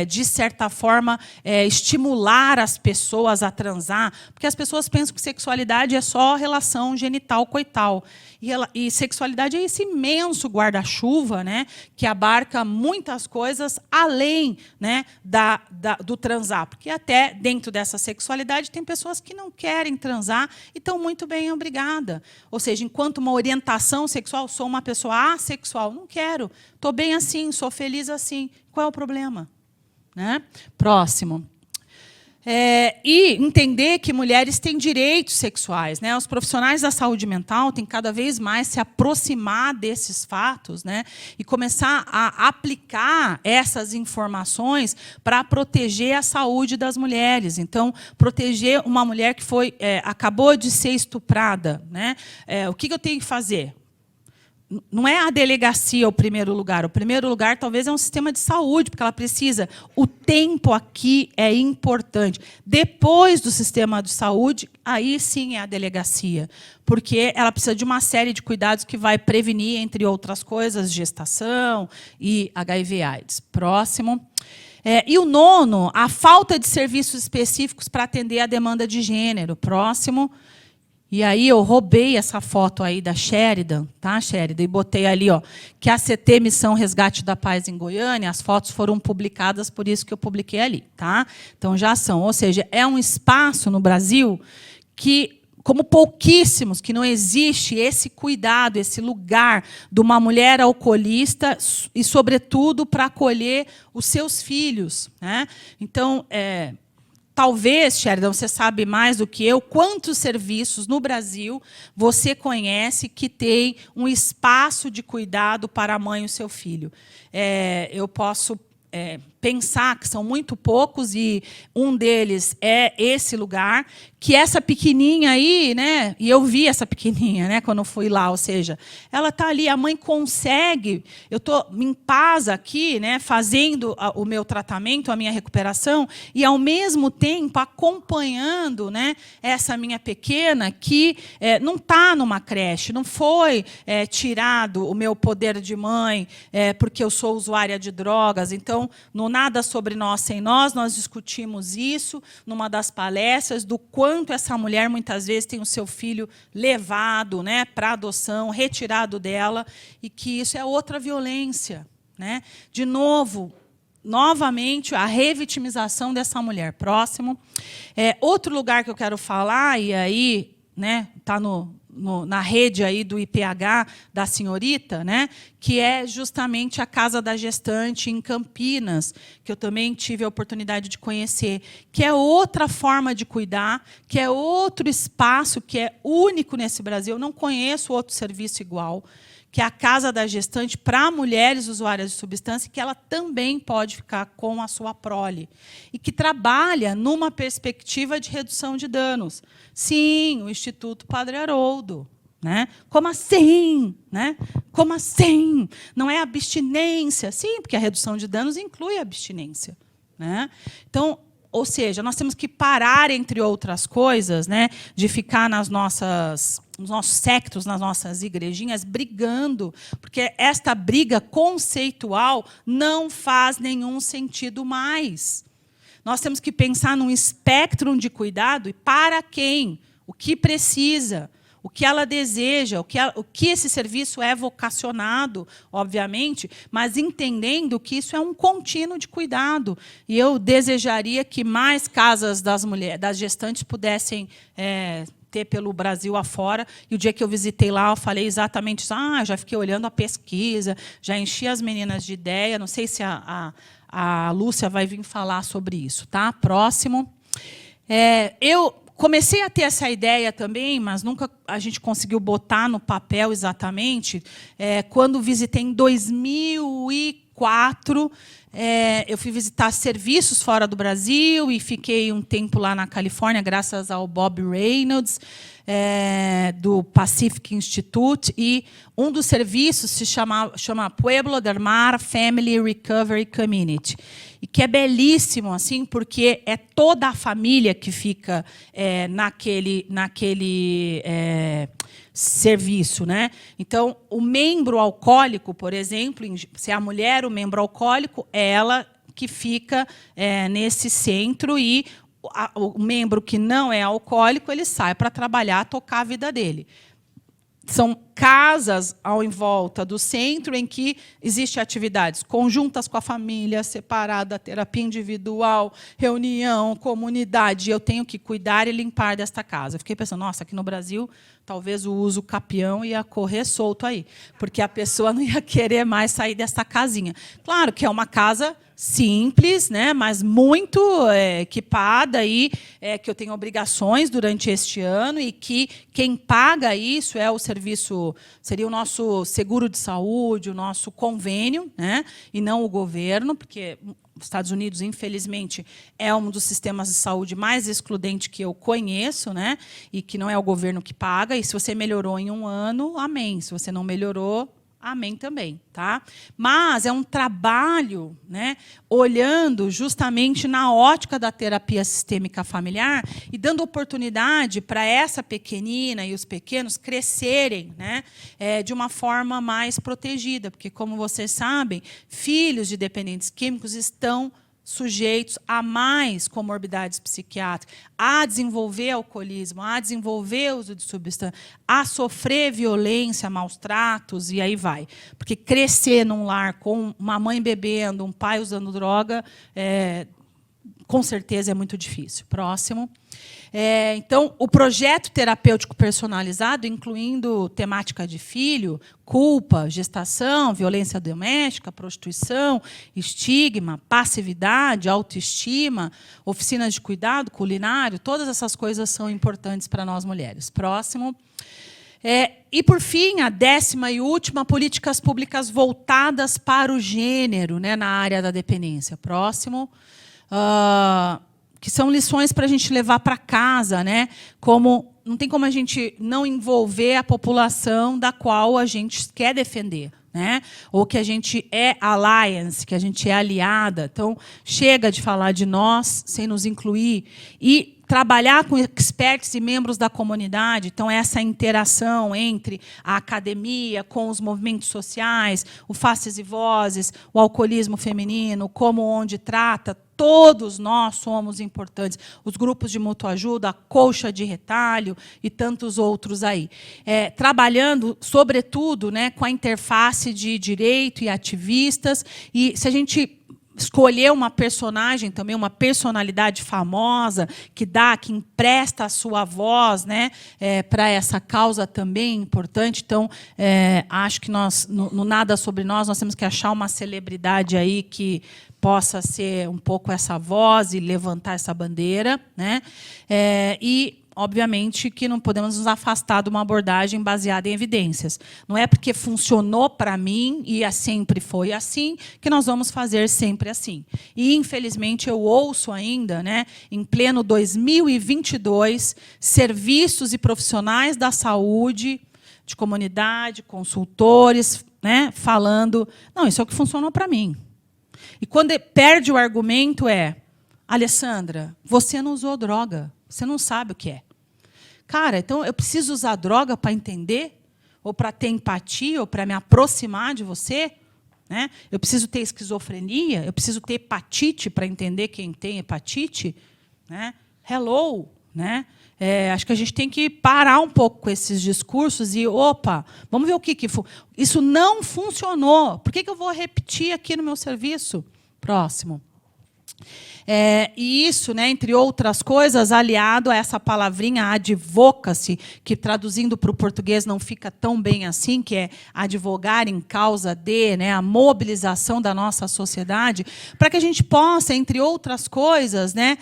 de certa forma, estimular as pessoas a transar, porque as pessoas pensam que sexualidade é só relação genital coital. E sexualidade é esse imenso guarda-chuva, né, que abarca muitas coisas além, né, do transar. Porque até dentro dessa sexualidade tem pessoas que não querem transar e estão muito bem, obrigada. Ou seja, enquanto uma orientação sexual, sou uma pessoa assexual, não quero, estou bem assim, sou feliz assim. Qual é o problema? Né? Próximo. E entender que mulheres têm direitos sexuais, né? Os profissionais da saúde mental têm cada vez mais se aproximar desses fatos, né? E começar a aplicar essas informações para proteger a saúde das mulheres. Então, proteger uma mulher que acabou de ser estuprada, né? O que eu tenho que fazer? não é a delegacia o primeiro lugar talvez é um sistema de saúde, porque ela precisa. O tempo aqui é importante. Depois do sistema de saúde, aí sim é a delegacia, porque ela precisa de uma série de cuidados que vai prevenir, entre outras coisas, gestação e HIV/AIDS. Próximo. E o 9º, a falta de serviços específicos para atender a demanda de gênero. Próximo. E aí eu roubei essa foto aí da Sheridan, tá, Sheridan? E botei ali, ó, que a CT Missão Resgate da Paz em Goiânia, as fotos foram publicadas, por isso que eu publiquei ali, tá? Então já são, ou seja, é um espaço no Brasil que, como pouquíssimos, que não existe esse cuidado, esse lugar de uma mulher alcoolista e, sobretudo, para acolher os seus filhos, né? Então, talvez, Sheridan, você sabe mais do que eu, quantos serviços no Brasil você conhece que tem um espaço de cuidado para a mãe e o seu filho. Eu posso pensar que são muito poucos, e um deles é esse lugar, que essa pequenininha aí, né, e eu vi essa pequenininha, né, quando eu fui lá, ou seja, ela está ali, a mãe consegue, eu estou em paz aqui, né, fazendo o meu tratamento, a minha recuperação, e, ao mesmo tempo, acompanhando, né, essa minha pequena que não está numa creche, não foi tirado o meu poder de mãe porque eu sou usuária de drogas. Então, no Nada Sobre Nós Sem Nós discutimos isso numa das palestras, do quanto essa mulher, muitas vezes, tem o seu filho levado, né, para adoção, retirado dela, e que isso é outra violência, né? De novo, novamente, a revitimização dessa mulher. Próximo. Outro lugar que eu quero falar, e aí, né, está na rede aí do IPH da senhorita, né, que é justamente a Casa da Gestante em Campinas, que eu também tive a oportunidade de conhecer, que é outra forma de cuidar, que é outro espaço que é único nesse Brasil. Eu não conheço outro serviço igual, que é a Casa da Gestante para mulheres usuárias de substância, que ela também pode ficar com a sua prole, e que trabalha numa perspectiva de redução de danos. Sim, o Instituto Padre Haroldo. Né? Como assim? Né? Como assim? Não é abstinência? Sim, porque a redução de danos inclui a abstinência. Né? Então, ou seja, nós temos que parar, entre outras coisas, né, de ficar nos nossos sectos, nas nossas igrejinhas, brigando, porque esta briga conceitual não faz nenhum sentido mais. Nós temos que pensar num espectro de cuidado e para quem, o que precisa, o que ela deseja, o que esse serviço é vocacionado, obviamente, mas entendendo que isso é um contínuo de cuidado. E eu desejaria que mais casas das gestantes pudessem ter pelo Brasil afora. E o dia que eu visitei lá, eu falei exatamente isso. Já fiquei olhando a pesquisa, já enchi as meninas de ideia. Não sei se a Lúcia vai vir falar sobre isso. Tá? Próximo. Eu comecei a ter essa ideia também, mas nunca a gente conseguiu botar no papel exatamente. Quando visitei em 2004, eu fui visitar serviços fora do Brasil e fiquei um tempo lá na Califórnia, graças ao Bob Reynolds, do Pacific Institute, e um dos serviços se chama Pueblo del Mar Family Recovery Community, e que é belíssimo, assim, porque é toda a família que fica naquele serviço, né? Então, o membro alcoólico, por exemplo, se é a mulher, o membro alcoólico, é ela que fica nesse centro, e o membro que não é alcoólico, ele sai para trabalhar, tocar a vida dele. São casas em volta do centro em que existem atividades conjuntas com a família, separada, terapia individual, reunião, comunidade. Eu tenho que cuidar e limpar desta casa. Eu fiquei pensando, nossa, aqui no Brasil, talvez o uso capião ia correr solto aí, porque a pessoa não ia querer mais sair dessa casinha. Claro que é uma casa simples, né, mas muito equipada, e que eu tenho obrigações durante este ano, e que quem paga isso é o serviço, seria o nosso seguro de saúde, o nosso convênio, né, e não o governo, porque os Estados Unidos, infelizmente, é um dos sistemas de saúde mais excludentes que eu conheço, né, e que não é o governo que paga. E se você melhorou em um ano, amém. Se você não melhorou, amém também, tá? Mas é um trabalho, né, olhando justamente na ótica da terapia sistêmica familiar e dando oportunidade para essa pequenina e os pequenos crescerem, né, de uma forma mais protegida, porque, como vocês sabem, filhos de dependentes químicos estão sujeitos a mais comorbidades psiquiátricas, a desenvolver alcoolismo, a desenvolver uso de substância, a sofrer violência, maus tratos, e aí vai. Porque crescer num lar com uma mãe bebendo, um pai usando droga, com certeza é muito difícil. Próximo. Então, o projeto terapêutico personalizado, incluindo temática de filho, culpa, gestação, violência doméstica, prostituição, estigma, passividade, autoestima, oficinas de cuidado, culinário, todas essas coisas são importantes para nós mulheres. Próximo. E, por fim, a 10ª e última, políticas públicas voltadas para o gênero, né, na área da dependência. Próximo. Que são lições para a gente levar para casa, né? Como não tem como a gente não envolver a população da qual a gente quer defender, né? Ou que a gente é alliance, que a gente é aliada. Então, chega de falar de nós sem nos incluir e trabalhar com experts e membros da comunidade. Então, essa interação entre a academia com os movimentos sociais, o Faces e Vozes, o alcoolismo feminino, como onde trata, todos nós somos importantes. Os grupos de mútua ajuda, a colcha de retalho e tantos outros aí. Trabalhando, sobretudo, né, com a interface de direito e ativistas. E se a gente escolher uma personagem também, uma personalidade famosa, que empresta a sua voz, né, para essa causa também importante. Então, acho que nós, no Nada Sobre Nós temos que achar uma celebridade aí que possa ser um pouco essa voz e levantar essa bandeira, né? E, obviamente, que não podemos nos afastar de uma abordagem baseada em evidências. Não é porque funcionou para mim e sempre foi assim que nós vamos fazer sempre assim. E, infelizmente, eu ouço ainda, né, em pleno 2022, serviços e profissionais da saúde, de comunidade, consultores, né, falando, não, isso é o que funcionou para mim. E quando perde o argumento Alessandra, você não usou droga, você não sabe o que é. Cara, então eu preciso usar droga para entender? Ou para ter empatia? Ou para me aproximar de você? Né? Eu preciso ter esquizofrenia? Eu preciso ter hepatite para entender quem tem hepatite? Né? Hello! Né? Acho que a gente tem que parar um pouco com esses discursos e, opa, vamos ver o que isso não funcionou. Por que eu vou repetir aqui no meu serviço? Próximo. E isso, né, entre outras coisas, aliado a essa palavrinha advocacy, que traduzindo para o português não fica tão bem assim, que é advogar em causa de, né, a mobilização da nossa sociedade, para que a gente possa, entre outras coisas, né,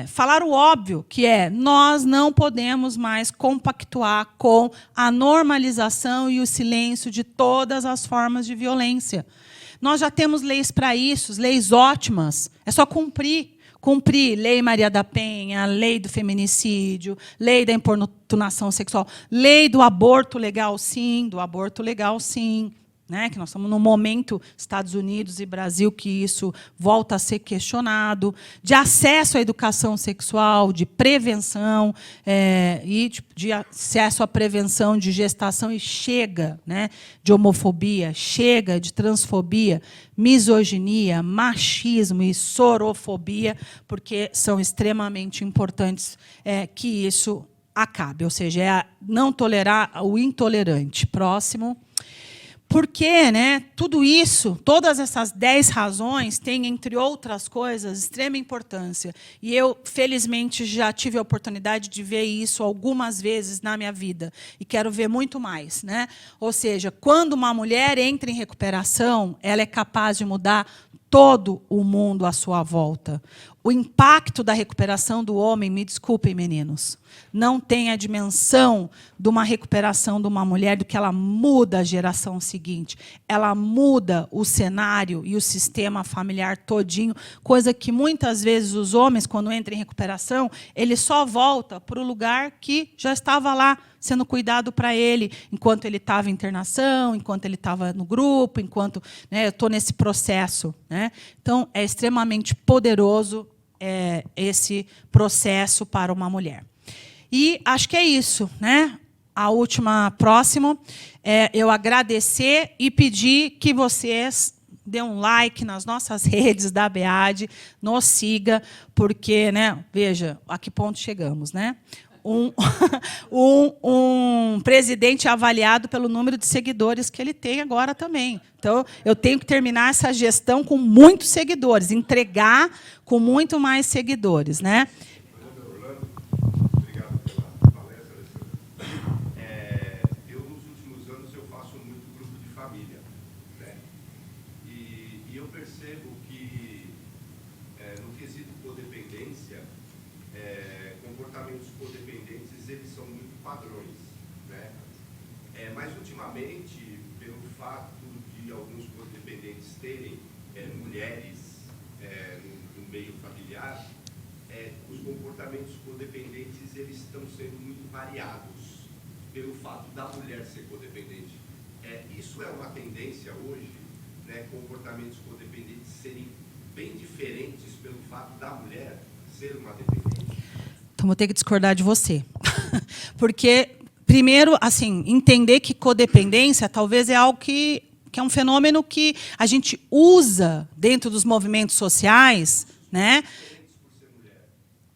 falar o óbvio, que nós não podemos mais compactuar com a normalização e o silêncio de todas as formas de violência. Nós já temos leis para isso, leis ótimas. É só cumprir. Cumprir Lei Maria da Penha, Lei do Feminicídio, Lei da Importunação Sexual, Lei do Aborto Legal, sim, do aborto legal, sim. Né, que nós estamos num momento, Estados Unidos e Brasil, que isso volta a ser questionado, de acesso à educação sexual, de prevenção, e de acesso à prevenção de gestação, e chega, né, de homofobia, chega de transfobia, misoginia, machismo e sorofobia, porque são extremamente importantes que isso acabe, ou seja, não tolerar o intolerante. Próximo. Porque, né, tudo isso, todas essas 10 razões têm, entre outras coisas, extrema importância. E eu, felizmente, já tive a oportunidade de ver isso algumas vezes na minha vida. E quero ver muito mais. Né? Ou seja, quando uma mulher entra em recuperação, ela é capaz de mudar todo o mundo à sua volta. o impacto da recuperação do homem, me desculpem, meninos, não tem a dimensão de uma recuperação de uma mulher, do que ela muda a geração seguinte. Ela muda o cenário e o sistema familiar todinho, coisa que muitas vezes os homens, quando entram em recuperação, ele só volta para o lugar que já estava lá, sendo cuidado para ele, enquanto ele estava em internação, enquanto ele estava no grupo, enquanto, né, eu estou nesse processo, né? Então, é extremamente poderoso esse processo para uma mulher. E acho que é isso, né? A última, próximo, eu agradecer e pedir que vocês dê um like nas nossas redes da BEAD, nos siga, porque, né, veja, a que ponto chegamos, né? Um presidente avaliado pelo número de seguidores que ele tem agora também. Então, eu tenho que terminar essa gestão com muitos seguidores, entregar com muito mais seguidores, né? Comportamentos codependentes, eles são muito padrões, né? Mas, ultimamente, pelo fato de alguns codependentes terem mulheres no meio familiar, os comportamentos codependentes eles estão sendo muito variados pelo fato da mulher ser codependente. Isso é uma tendência hoje, né? Comportamentos codependentes serem bem diferentes pelo fato da mulher ser uma dependente. Então, vou ter que discordar de você. Porque, primeiro, assim, entender que codependência talvez é algo que é um fenômeno que a gente usa dentro dos movimentos sociais, né?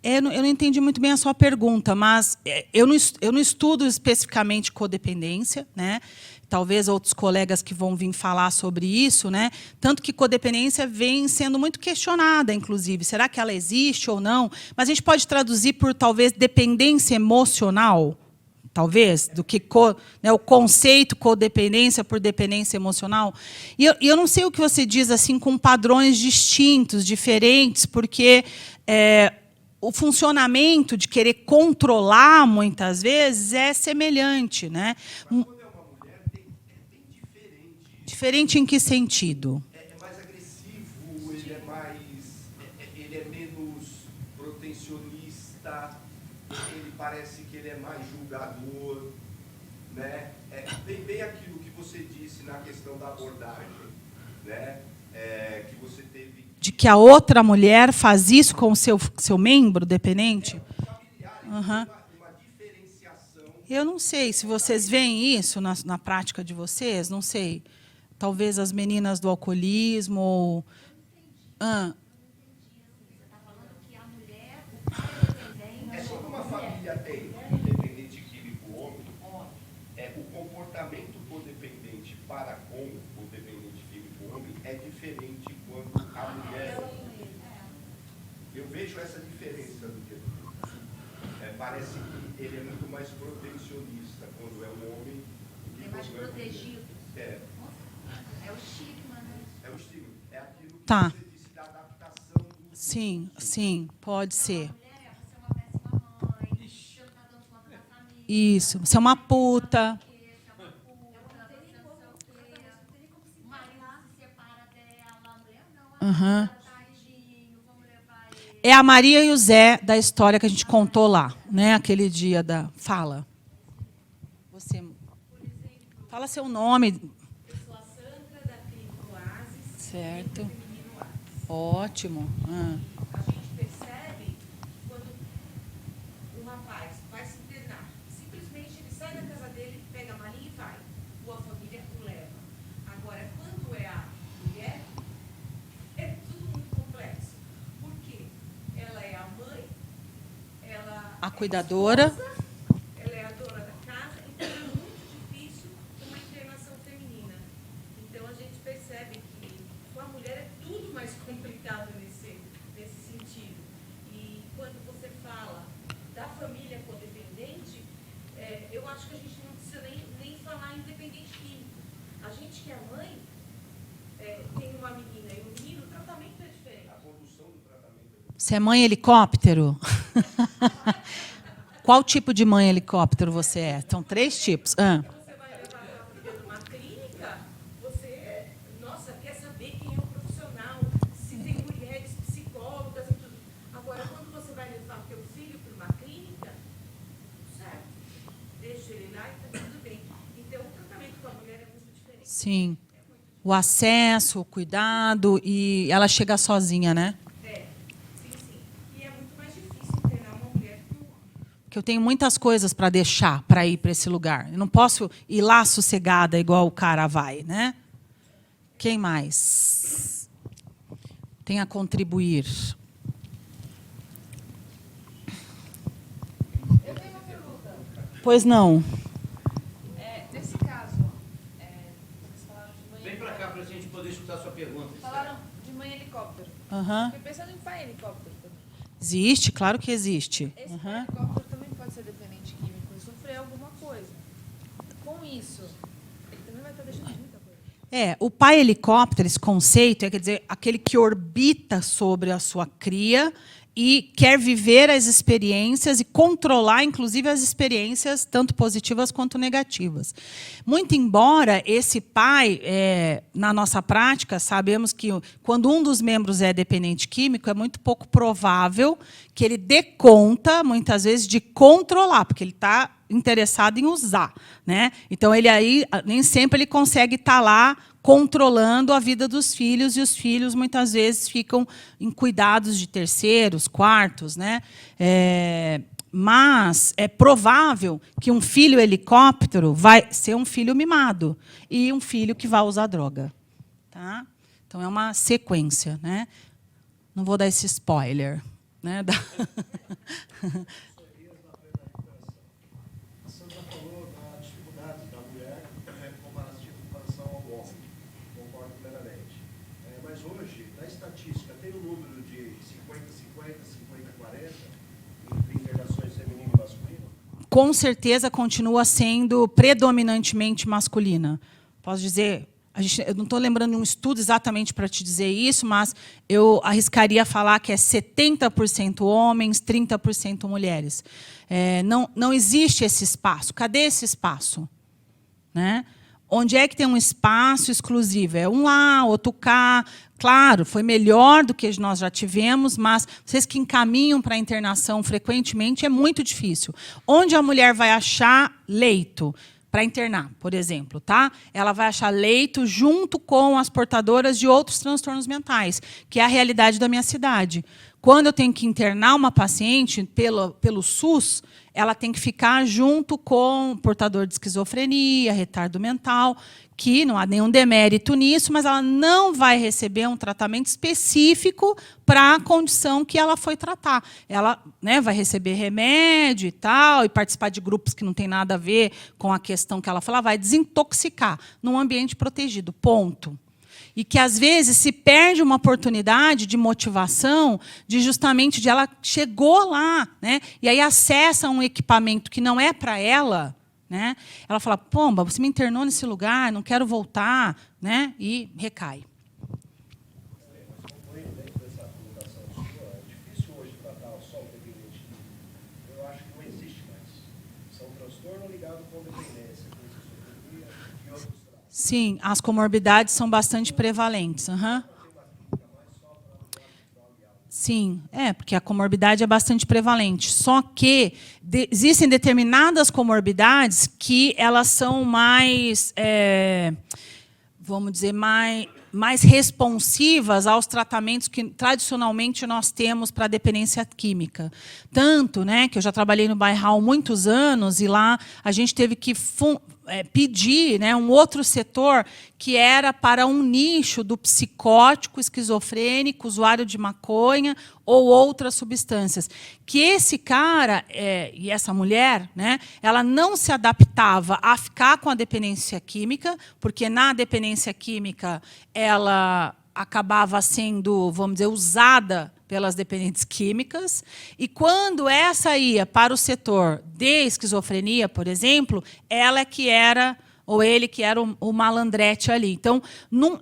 Eu não entendi muito bem a sua pergunta, mas eu não estudo especificamente codependência, né? Talvez outros colegas que vão vir falar sobre isso, né? Tanto que codependência vem sendo muito questionada, inclusive. Será que ela existe ou não? Mas a gente pode traduzir por, talvez, dependência emocional, talvez, do que né, o conceito codependência por dependência emocional. E eu não sei o que você diz assim com padrões distintos, diferentes, porque o funcionamento de querer controlar, muitas vezes, é semelhante, né? Diferente em que sentido? É mais agressivo, ele é menos protecionista, ele parece que ele é mais julgador, né? Bem aquilo que você disse na questão da abordagem, né? Que você teve... De que a outra mulher faz isso com o seu membro dependente? Uma diferenciação. Eu não sei se vocês veem isso na prática de vocês, não sei. Talvez as meninas do alcoolismo. Ou... Quando uma família tem um dependente químico homem, o comportamento codependente para com o dependente químico homem é diferente quando a mulher. Eu vejo essa diferença do que parece que ele é muito mais protecionista quando é um homem. Ele é mais protegido. É o estigma, né? É o estigma. É aquilo que tá. você disse da adaptação. Sim, pode ser. Mulher, você é uma péssima mãe, você não está dando conta da família. Isso, você é uma puta. O marido se separa dela, a mulher não, tadinho, vamos levar ele. É a Maria e o Zé da história que a gente contou lá, né? Aquele dia da... Fala. Você... Fala seu nome. Eu sou a Sandra, da Clínica Oasis. Certo. Feminino Oasis. Ótimo. A gente percebe quando o rapaz vai se internar, simplesmente ele sai da casa dele, pega a malinha e vai. Ou a família o leva. Agora, quando é a mulher, é tudo muito complexo. Por quê? Ela é a mãe, ela A é cuidadora. esposa, ela é a dona da casa, então é muito difícil uma internação feminina. Então a gente percebe que com a mulher é tudo mais complicado nesse sentido. E quando você fala da família codependente, eu acho que a gente não precisa nem falar em dependente químico. A gente que é mãe, tem uma menina e um menino, o tratamento é diferente. A condução do tratamento é Você é mãe helicóptero? Qual tipo de mãe helicóptero você é? São 3 tipos. Você vai levar tua filha numa clínica, você, nossa, quer saber quem é o profissional, se tem mulheres psicólogas e tudo. Agora, quando você vai levar o teu filho para uma clínica, certo, deixa ele lá e está tudo bem. Então, o tratamento com a mulher é muito diferente. Sim. O acesso, o cuidado, e ela chega sozinha, né? Sim. E é muito mais difícil internar uma mulher que um homem. Que eu tenho muitas coisas para deixar para ir para esse lugar. Eu não posso ir lá sossegada igual o cara vai, né? Quem mais tem a contribuir? Eu tenho uma pergunta. Pois não. Nesse caso, vocês falaram de mãe Vem para cá para a gente poder escutar a sua pergunta. Falaram de mãe helicóptero. Aham. Fiquei pensando em pai helicóptero também. Existe, claro que existe. Esse pai helicóptero também pode ser dependente químico e sofrer alguma coisa. Com isso, ele também vai estar deixando de muita coisa. O pai helicóptero, esse conceito, quer dizer, aquele que orbita sobre a sua cria e quer viver as experiências e controlar, inclusive, as experiências, tanto positivas quanto negativas. Muito embora esse pai, na nossa prática, sabemos que quando um dos membros é dependente químico, é muito pouco provável que ele dê conta, muitas vezes, de controlar, porque ele está interessado em usar, né? Então, ele aí, nem sempre ele consegue estar lá controlando a vida dos filhos, e os filhos, muitas vezes, ficam em cuidados de terceiros, quartos, né? Mas é provável que um filho helicóptero vai ser um filho mimado e um filho que vai usar droga. Tá? Então, é uma sequência, né? Não vou dar esse spoiler, né? A Sandra falou da dificuldade da mulher em comparação ao homem. Concordo plenamente. Mas hoje, na estatística, tem um número de 50-50, 50-40 entre internações feminino e masculino? Com certeza continua sendo predominantemente masculina. Posso dizer, eu não estou lembrando de um estudo exatamente para te dizer isso, mas eu arriscaria falar que é 70% homens, 30% mulheres. Não existe esse espaço. Cadê esse espaço? Né? Onde é que tem um espaço exclusivo? É um lá, outro cá. Claro, foi melhor do que nós já tivemos, mas vocês que encaminham para a internação frequentemente, é muito difícil. Onde a mulher vai achar leito para internar, por exemplo, tá? Ela vai achar leito junto com as portadoras de outros transtornos mentais, que é a realidade da minha cidade. Quando eu tenho que internar uma paciente pelo SUS, ela tem que ficar junto com o portador de esquizofrenia, retardo mental, que não há nenhum demérito nisso, mas ela não vai receber um tratamento específico para a condição que ela foi tratar. Ela, né, vai receber remédio e tal, e participar de grupos que não tem nada a ver com a questão que ela fala, vai desintoxicar num ambiente protegido, ponto. E que, às vezes, se perde uma oportunidade de motivação, de justamente de ela chegou lá, né, e aí acessa um equipamento que não é para ela, né, ela fala, pomba, você me internou nesse lugar, não quero voltar, né, e recai. Dentro dessa colocação sua, é difícil hoje tratar só o dependente químico. Eu acho que não existe mais. São transtorno ligado com dependência, com esquizofrenia e outros traços. Sim, as comorbidades são bastante prevalentes. Uhum. Sim, porque a comorbidade é bastante prevalente. Só que existem determinadas comorbidades que elas são mais, vamos dizer, mais responsivas aos tratamentos que tradicionalmente nós temos para a dependência química. Tanto, né, que eu já trabalhei no Bairral muitos anos e lá a gente teve que pedir, né, um outro setor que era para um nicho do psicótico, esquizofrênico, usuário de maconha ou outras substâncias. Que esse cara e essa mulher, né, ela não se adaptava a ficar com a dependência química, porque na dependência química ela acabava sendo, vamos dizer, usada pelas dependentes químicas, e quando essa ia para o setor de esquizofrenia, por exemplo, ela é que era, ou ele que era o malandrete ali. Então,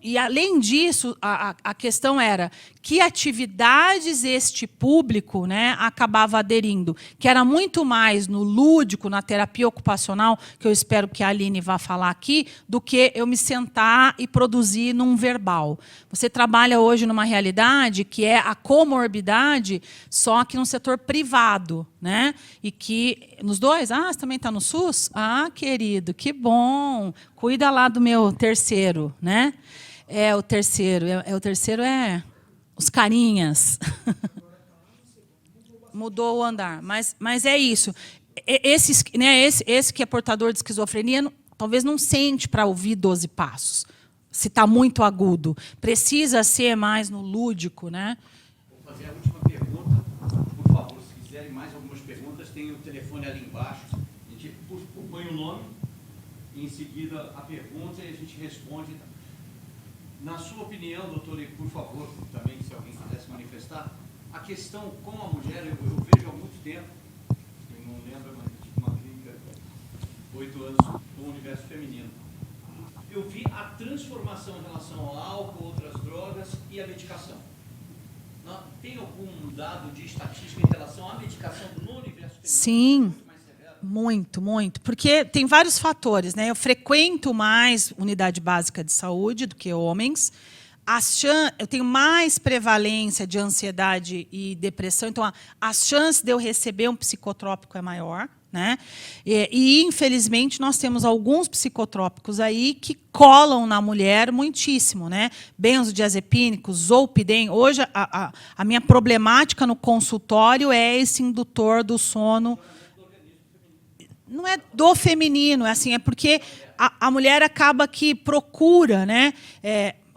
e além disso, a questão era que atividades este público, né, acabava aderindo, que era muito mais no lúdico, na terapia ocupacional, que eu espero que a Aline vá falar aqui, do que eu me sentar e produzir num verbal. Você trabalha hoje numa realidade que é a comorbidade, só que no setor privado, né? E que nos dois, você também está no SUS? Querido, que bom. Cuida lá do meu terceiro, né? O terceiro é os carinhas. Mudou o andar, mas é isso. Esse que é portador de esquizofrenia, talvez não sente para ouvir 12 passos. Se está muito agudo, precisa ser mais no lúdico, né? Vou fazer a última pergunta. Por favor, se quiserem mais algumas perguntas, tem o telefone ali embaixo. A gente põe o nome e em seguida a pergunta e a gente responde. Na sua opinião, doutor, e por favor, também, se alguém quiser se manifestar, a questão com a mulher, eu vejo há muito tempo, eu não lembro, mas tive uma clínica 8 anos do universo feminino. Eu vi a transformação em relação ao álcool, outras drogas e a medicação. Tem algum dado de estatística em relação à medicação no universo feminino? Sim. Muito, muito. Porque tem vários fatores, né? Eu frequento mais unidade básica de saúde do que homens. Eu tenho mais prevalência de ansiedade e depressão, então a chance de eu receber um psicotrópico é maior, né? E infelizmente, nós temos alguns psicotrópicos aí que colam na mulher muitíssimo, né? Benzodiazepínicos, Zolpidem. Hoje, a minha problemática no consultório é esse indutor do sono. Não é do feminino, é porque a mulher acaba que procura, né?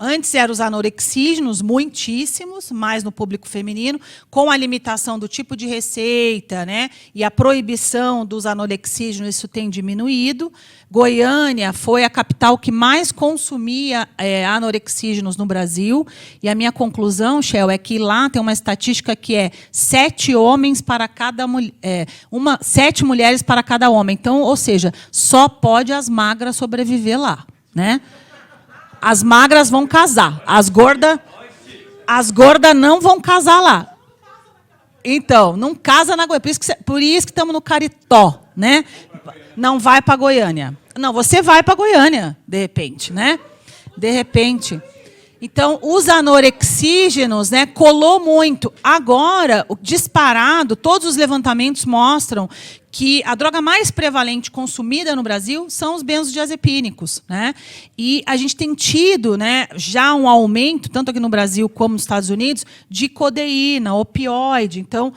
Antes eram os anorexígenos, muitíssimos, mais no público feminino, com a limitação do tipo de receita, né? E a proibição dos anorexígenos, isso tem diminuído. Goiânia foi a capital que mais consumia anorexígenos no Brasil. E a minha conclusão, Shell, é que lá tem uma estatística que é 7 homens para cada mulher, 7 mulheres para cada homem. Então, ou seja, só pode as magras sobreviver lá, né? As magras vão casar. As gordas não vão casar lá. Então, não casa na Goiânia. Por isso que estamos no Caritó, né? Não vai para Goiânia. Não, você vai para Goiânia, de repente, né? De repente. Então, os anorexígenos, né, colou muito. Agora, disparado, todos os levantamentos mostram que a droga mais prevalente consumida no Brasil são os benzodiazepínicos, né? E a gente tem tido, né, já um aumento, tanto aqui no Brasil como nos Estados Unidos, de codeína, opioide. Então,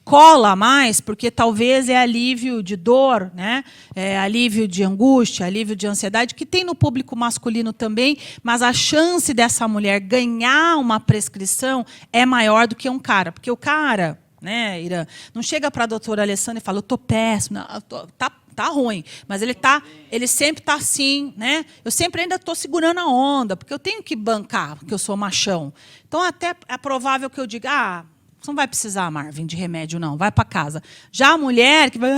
cola mais, porque talvez é alívio de dor, né? Alívio de angústia, alívio de ansiedade, que tem no público masculino também, mas a chance dessa mulher ganhar uma prescrição é maior do que um cara. Porque o cara, né, Irã, não chega para a doutora Alessandra e fala, eu estou péssimo, tá ruim, mas ele sempre está assim, né? Eu sempre ainda estou segurando a onda, porque eu tenho que bancar, porque eu sou machão. Então, até é provável que eu diga, você não vai precisar, Marvin, de remédio, não. Vai para casa. Já a mulher que vai...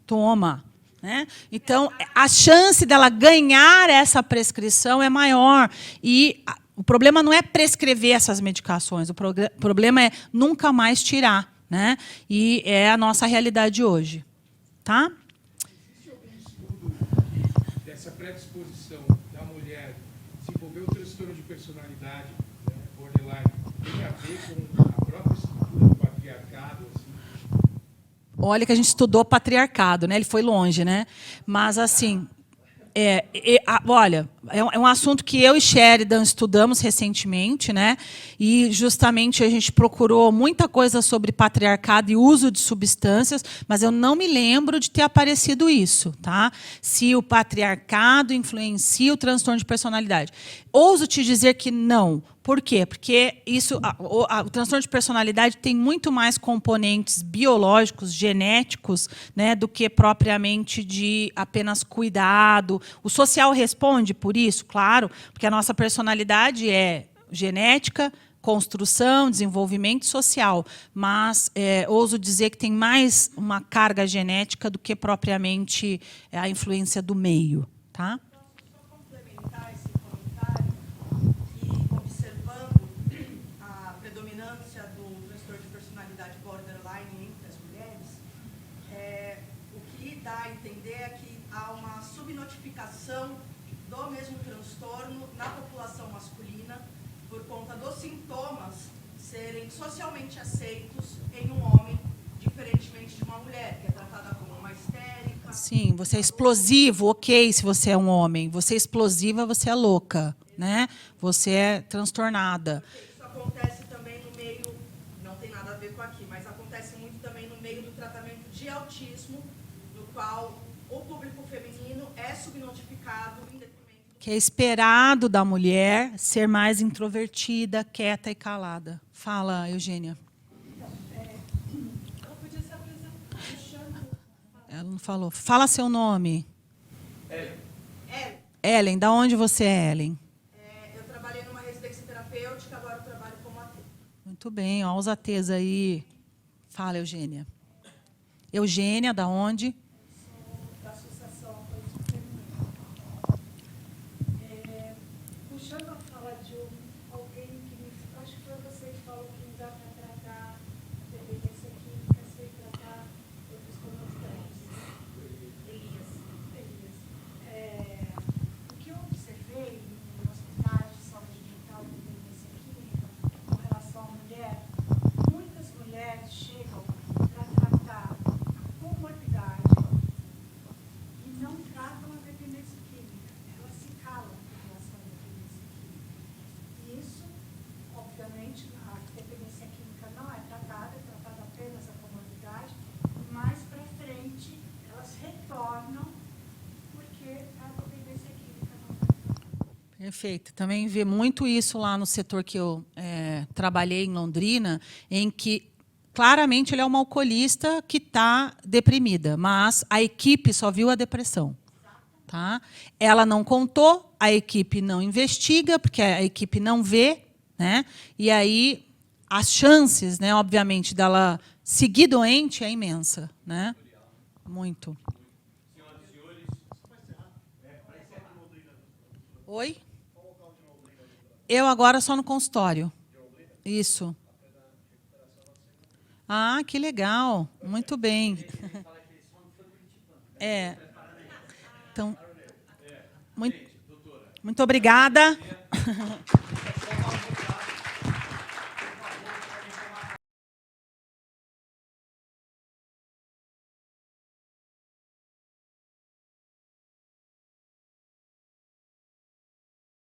Toma. Né? Então, a chance dela ganhar essa prescrição é maior. E o problema não é prescrever essas medicações. O problema é nunca mais tirar. Né? E é a nossa realidade hoje. Tá? Existe algum estudo dessa predisposição da mulher desenvolver o transtorno de personalidade, né, borderline, tem a ver com a própria estrutura do patriarcado? Assim? Olha que a gente estudou patriarcado, né? Ele foi longe, né? Mas, assim... olha, é um assunto que eu e Sheridan estudamos recentemente, né? E justamente a gente procurou muita coisa sobre patriarcado e uso de substâncias, mas eu não me lembro de ter aparecido isso, tá? Se o patriarcado influencia o transtorno de personalidade. Ouso te dizer que não. Por quê? Porque o transtorno de personalidade tem muito mais componentes biológicos, genéticos, né, do que propriamente de apenas cuidado. O social responde por isso, claro, porque a nossa personalidade é genética, construção, desenvolvimento social, mas ouso dizer que tem mais uma carga genética do que propriamente a influência do meio. Tá? Só complementar esse comentário e observando a predominância do transtorno de personalidade borderline entre as mulheres, o que dá a entender é que há uma subnotificação do mesmo transtorno na população masculina por conta dos sintomas serem socialmente aceitos em um homem, diferentemente de uma mulher, que é tratada como uma histérica. Sim, você é explosivo, ok, se você é um homem. Você é explosiva, você é louca, né? Você é transtornada. Isso acontece também no meio, não tem nada a ver com aqui, mas acontece muito também no meio do tratamento de autismo, no qual o público feminino é subnotificado em detrimento do... Que é esperado da mulher ser mais introvertida, quieta e calada. Fala, Eugênia. Ela podia se apresentar. Ela não falou. Fala seu nome. Ellen, Ellen, da onde você é, Ellen? eu trabalhei numa residência terapêutica, agora eu trabalho como AT. Muito bem, ó, os ATs aí. Fala, Eugênia. Eugênia, da onde? Da Associação Apoio Feminino. Puxando a fala de alguém que, acho que foi você que falou que dá para tratar a dependência química sem tratar outros comandantes. Elias. O que eu observei em hospitais de saúde mental e dependência química com relação à mulher, muitas mulheres chegam para tratar a comorbidade e não tratam a dependência química. Elas se calam em relação à dependência química. E isso, obviamente, a dependência química não é tratada, é tratada apenas a comorbidade. Mais para frente, elas retornam porque a dependência química não é tratada. Perfeito. Também vê muito isso lá no setor que eu trabalhei em Londrina, em que claramente ele é uma alcoolista que está deprimida, mas a equipe só viu a depressão. Tá? Ela não contou, a equipe não investiga, porque a equipe não vê, né? E aí as chances, né, obviamente, dela seguir doente é imensa. Né? Muito. Senhoras e senhores, Oi? Eu agora só no consultório. Isso. Ah, que legal. Muito bem. Então, muito obrigada.